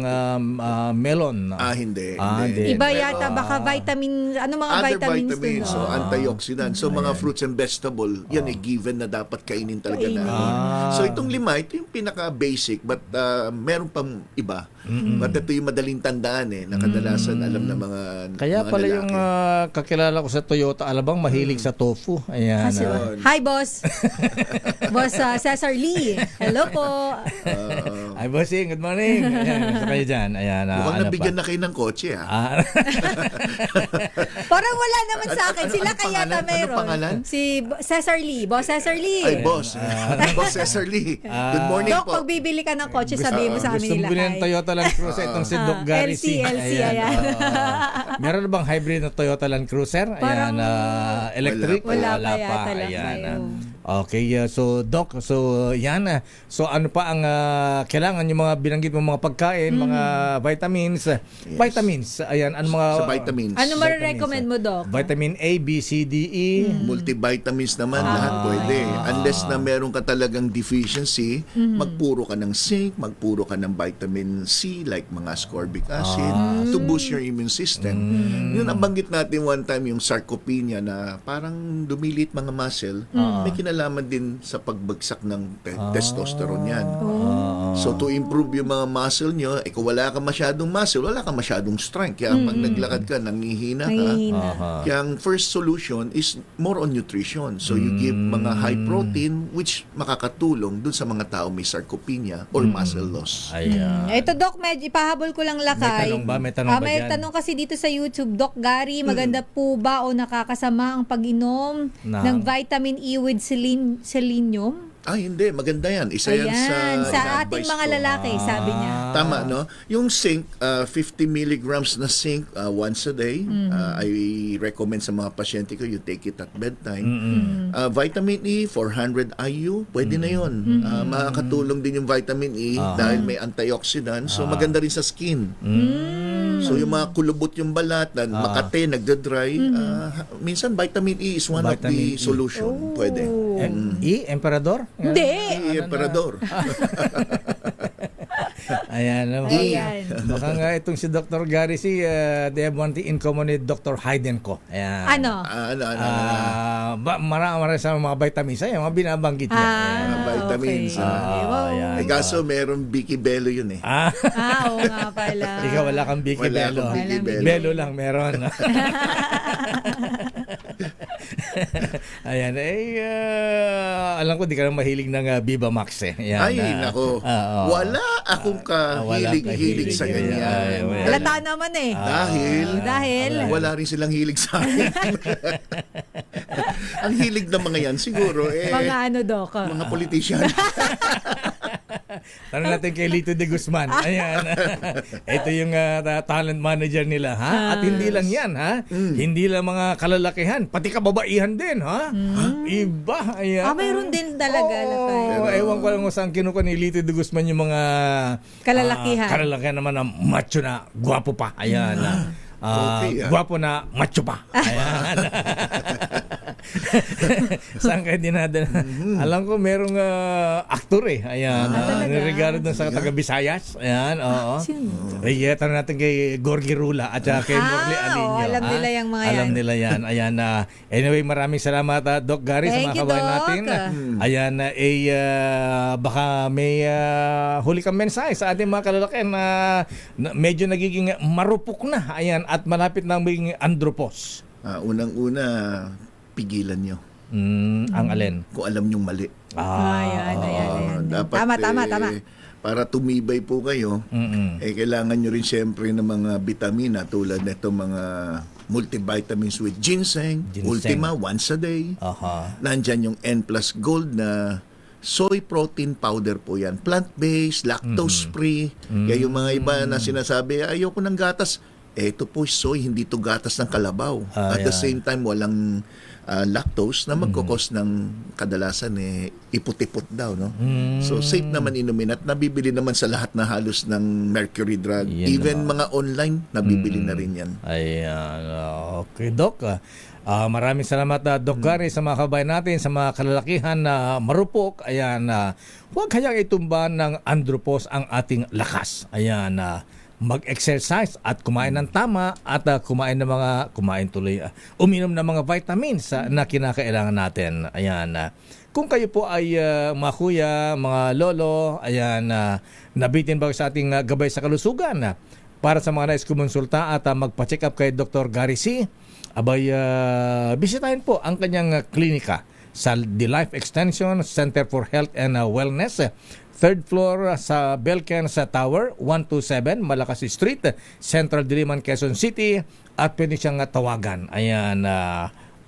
melon. Hindi. Hindi. Iba yata, baka vitamin, ano mga Other vitamins vitamins, dun? so antioxidant. So mga fruits and vegetable, yan given na dapat kainin talaga namin. So itong lima, ito yung pinaka-basic but meron pang iba. But ito yung madaling tandaan na kadalasan alam na mga Kaya mga pala lalaki. yung kakilala ko sa Toyota Alabang mahilig sa tofu. Ayan. Hi, boss. Boss Cesar Lee. Hello po. Hi, bossing. Good morning. Ayan, gusto kayo dyan. Ayan. Mukhang nabigyan na kayo ng kotse Parang wala naman sa akin. Sila kaya na meron. Ano pangalan? Si Cesar Lee. Boss Cesar Lee. Ay, boss. Boss Cesar Lee. Good morning Doc, po. pag bibili ka ng kotse, sabihin mo sa amin Gusto nila. mo ng Toyota Land Cruiser itong si Doc Gary C. LC, ayan. Meron na bang hybrid na Toyota Land Cruiser? Parang Electric? wala pa yata lang Ayan. kayo. Okay, so Doc, so yan. So ano pa ang kailangan yung mga binanggit mo mga pagkain, mga vitamins. Vitamins, ayan, ano mga Sa vitamins. Ano ma-recommend mo, Doc? Vitamin A, B, C, D, E. Multivitamins naman, lahat pwede. Unless na meron ka talagang deficiency, magpuro ka ng zinc, magpuro ka ng vitamin C, like mga ascorbic acid, to boost your immune system. Yun ang banggit natin one time, yung sarcopenia na parang dumilit mga muscle, may kinalaman din sa pagbagsak ng testosterone yan. So to improve yung mga muscle nyo, kung wala ka masyadong muscle, wala ka masyadong strength. Kaya pag naglakad ka, nangihina ka. Kaya ang first solution is more on nutrition. So you give mga high protein which makakatulong dun sa mga tao may sarcopenia or muscle loss. Ayan. Ito, Doc, medyo ipahabol ko lang lakay. May tanong ba? May tanong ba may dyan? tanong kasi dito sa YouTube, Doc Gary, maganda po ba o nakakasama ang pag-inom ng vitamin E with selenium? Hindi. Maganda yan. Isa yan sa ating ina-advise mga ko. lalaki, sabi niya. Tama, no? Yung zinc, 50 milligrams na zinc once a day. I recommend sa mga pasyente ko, you take it at bedtime. Vitamin E, 400 IU, pwede na yun. Makakatulong din yung vitamin E dahil may antioxidant. So, maganda rin sa skin. So, yung mga kulubot yung balat, na makate, nagda-dry, minsan vitamin E is one of the solution. Pwede. E, Emperador? Hindi. Emperador. Ayan. Baka nga itong si Dr. Gary C, they have one thing in common with Dr. Hayden ko. Ayan. Ano? Marami sa mga vitamins. Ayan, mga binabanggit niya. Vitamins. Okay. Kaso meron Vicky Bello yun eh. Oo nga pala. Ikaw wala kang Vicky Wala Bello. akong Vicky Bello. Bello lang meron. Ayan. Alam ko di ka lang mahilig ng Viva Max eh. Ayan, Ay, nako. Wala akong kahilig sa ganyan. Halata naman eh. Dahil wala rin silang hilig sa akin. Ang hilig ng mga yan siguro mga ano, Doc? Mga politician. Tanong natin kay Lito de Guzman. Ayan. Ito yung talent manager nila, ha? At hindi lang yan, ha? Hindi lang mga kalalakihan, pati kababaihan din, ha? Iba. Ayan. Mayroon din talaga. Ewan ko lang kung saan kinuha ni Lito de Guzman yung mga kalalakihan. Kalalakihan naman na macho na, gwapo pa. Ayan. Gwapo na, macho pa. Ayan. Saan kayo dinadala? Alam ko merong aktor Ayan, regalo dun sa taga Visayas. Ayan, oo. Tanong natin kay Gorgie Rula at kay Morley Alinio. Alam nila yung mga Alam nila yan. Ayan, anyway, maraming salamat Doc Gary sa mga kabayan natin. Ayan, baka may huli kang mensahe sa ating mga kalalakihan na medyo nagiging marupok na. Ayan, at malapit na maging andropos. Unang-una, pigilan nyo. Ang alin? Kung alam nyong mali. Ayan. Dapat, Tama. para tumibay po kayo, kailangan nyo rin siyempre ng mga vitamina tulad nito mga multivitamins with ginseng. Ultima, once a day. Nandyan yung N plus Gold na soy protein powder po yan. Plant-based, lactose-free. Kaya yung mga iba na sinasabi, ayoko ng gatas. Ito po soy, hindi to gatas ng kalabaw. At the same time, walang lactose na magkukos ng kadalasan ipot-ipot daw. No? So safe naman inumin at nabibili naman sa lahat na halos ng mercury drug. Even mga online, nabibili na rin yan. Ayan. Okay, Doc. Maraming salamat Doc Gary sa mga kabayan natin, sa mga kalalakihan na marupok. Ayan, huwag kayang itumba ng andropos ang ating lakas. Ayan, mag-exercise at kumain ng tama at uminom ng mga vitamins na kinakailangan natin. Ayan, kung kayo po ay mga kuya, mga lolo, ayan, nabitin ba sa ating gabay sa kalusugan para sa mga nais kumonsulta at magpa-check up kay Dr. Gary C. Abay, bisitahin po ang kanyang klinika sa The Life Extension Center for Health and Wellness, 3rd floor sa Belcan sa Tower, 127 Malacasi Street, Central Diliman, Quezon City, at pwede siyang tawagan. Ayan,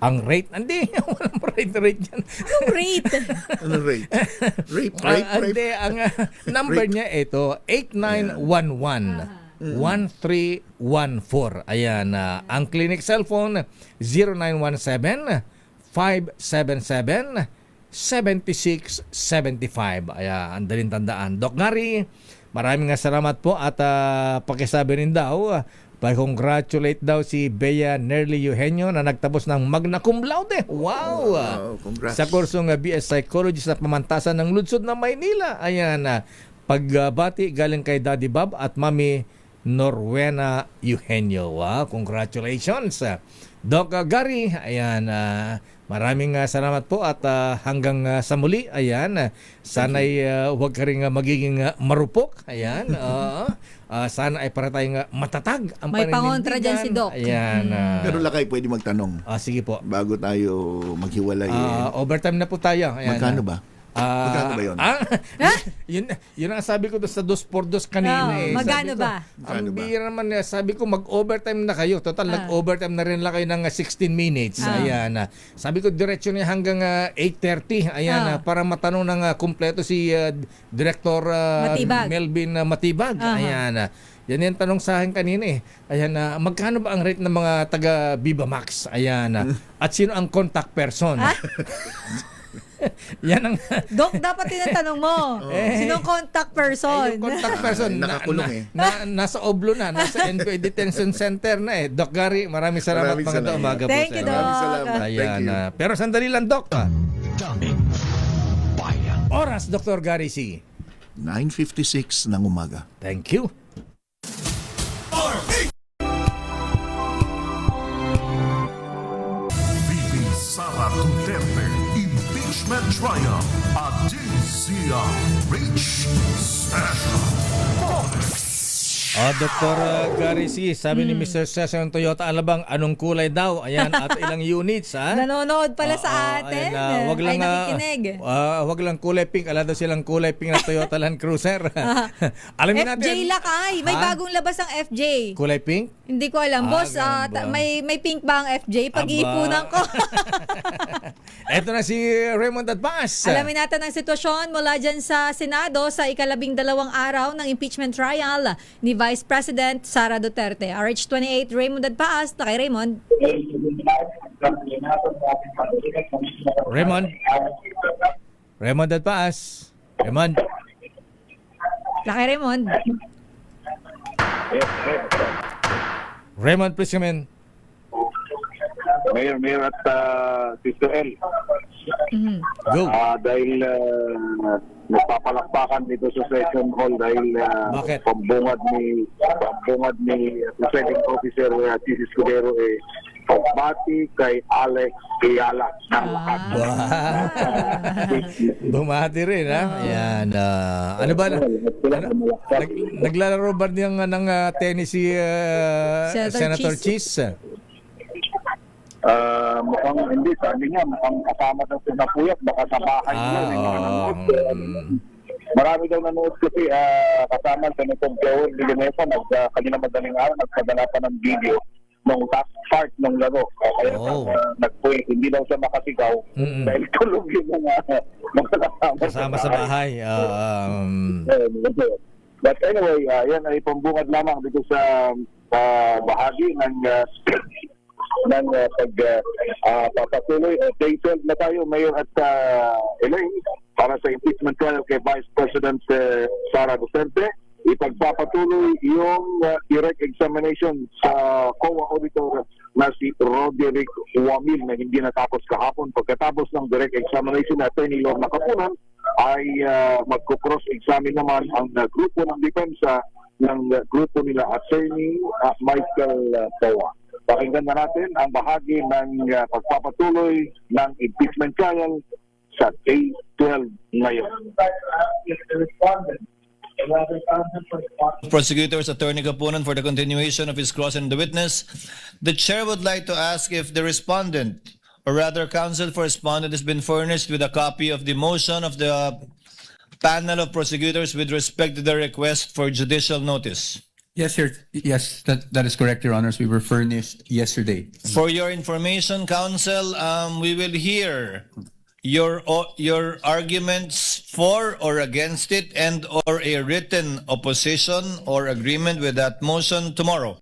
ang rate, walang rate yan. Anong rate? Anong rate? Rape? Hindi, ang number niya ito, 8911. 1314. Ayan, ang clinic cellphone 0917-577-7675. Ayan, ang daling tandaan. Doc Gary, maraming salamat po at pakisabi rin daw, pa-congratulate daw si Bea Nerly Eugenio na nagtapos ng magna cum laude. Wow! Congrats. Sa kursong BS Psychology sa pamantasan ng Lunsod ng Maynila. Ayan, pagbati galing kay Daddy Bob at Mami Norwena Eugenio. Wow, congratulations. Doc Gary, ayan, maraming salamat po at hanggang sa muli. Ayan, sana'y huwag ka rin magiging marupok. Ayan, sana ay para tayong matatag ang may pangontra dyan si Doc. Ayan. Pero Lakay, pwede magtanong. Sige po. Bago tayo maghiwalay. Overtime na po tayo. Ayan, magkano ba? Magkano ba yun? Yun ang sabi ko sa 2x2 kanina. Magkano ba? Ang bira naman, sabi ko mag-overtime na kayo. Total, nag-overtime na rin lang kayo ng 16 minutes. Ayan. Sabi ko, diretso niya hanggang 8:30. Ayan, para matanong ng kumpleto si Director Melvin Matibag. Ayan. Yan yung tanong sa akin kanina Ayan, magkano ba ang rate ng mga taga Viva Max? Ayan. At sino ang contact person? Yan ang Doc, dapat tinatanong mo. Sinong contact person? Yung contact person nakakulong nasa Oblo na, nasa NPA Detention Center na Doc Gary, maraming salamat mga umaga po. Thank you, Doc. Ayan, pero sandali lang, Doc. Oras, Dr. Gary C. 9:56 ng umaga. Thank you. Sara Duterte Impeachment Trial at DZR Rich Special. Dr. Gary C, sabi ni Mr. Cesar ng Toyota Alabang, anong kulay daw? Ayan, at ilang units, ha? Nanonood pala sa atin. Wag lang, nakikinig. Wag lang kulay pink. Ala daw silang kulay pink na Toyota Land Cruiser. Alamin natin. FJ Lakay. May bagong labas ang FJ. Kulay pink? Hindi ko alam. Boss, may pink ba ang FJ? Pag-iipunan ko. Eto na si Raymond Adpas. Alamin natin ang sitwasyon mula dyan sa Senado sa ika-12 araw ng impeachment trial ni Vice President Sara Duterte. RH28, Raymond Adpas. Kay Raymond. Raymond Adpas. Raymond. Kay Raymond. Raymond, please come in. Mayor at Sister L. Go. Dahil nagpapalakpakan dito sa session hall dahil Bakit? pambungad ni Presiding Officer Chief Escudero pagpati kay Alex Ayala ng Makati. Bumati rin, ha? Yan. Ano ba? Naglalaro ba ng tennis si Senator Cheese? Mukhang hindi, sabi niya, mukhang kasama daw sa napuyat, baka sa bahay niya. Marami daw nanood kasi kasama sa Senatong Joel Villanueva, kanina madaling araw, nagpadala pa ng video ng top part ng laro. Kaya nagpuy, hindi daw siya makasigaw dahil tulog yung mga kasama sa bahay. But anyway, yan ay pambungad lamang dito sa bahagi ng pagpapatuloy. Day 12 na tayo, Mayor at Elaine, para sa impeachment trial kay Vice President Sara Duterte. Ipagpapatuloy yung direct examination sa COA auditor na si Roderick Wamil na hindi natapos kahapon. Pagkatapos ng direct examination na Attorney Lorna Kapunan ay magko-cross-examine naman ang grupo ng depensa ng grupo nila Attorney Michael Tawa. Pakinggan na natin ang bahagi ng pagpapatuloy ng impeachment trial sa Day 12 ngayon. Prosecutor's Attorney Kapunan for the continuation of his crossing the witness. The chair would like to ask if the respondent, or rather counsel for respondent, has been furnished with a copy of the motion of the panel of prosecutors with respect to the request for judicial notice. Yes, sir. Yes, that is correct, Your Honors. We were furnished yesterday. For your information, counsel, we will hear your arguments for or against it and or a written opposition or agreement with that motion tomorrow.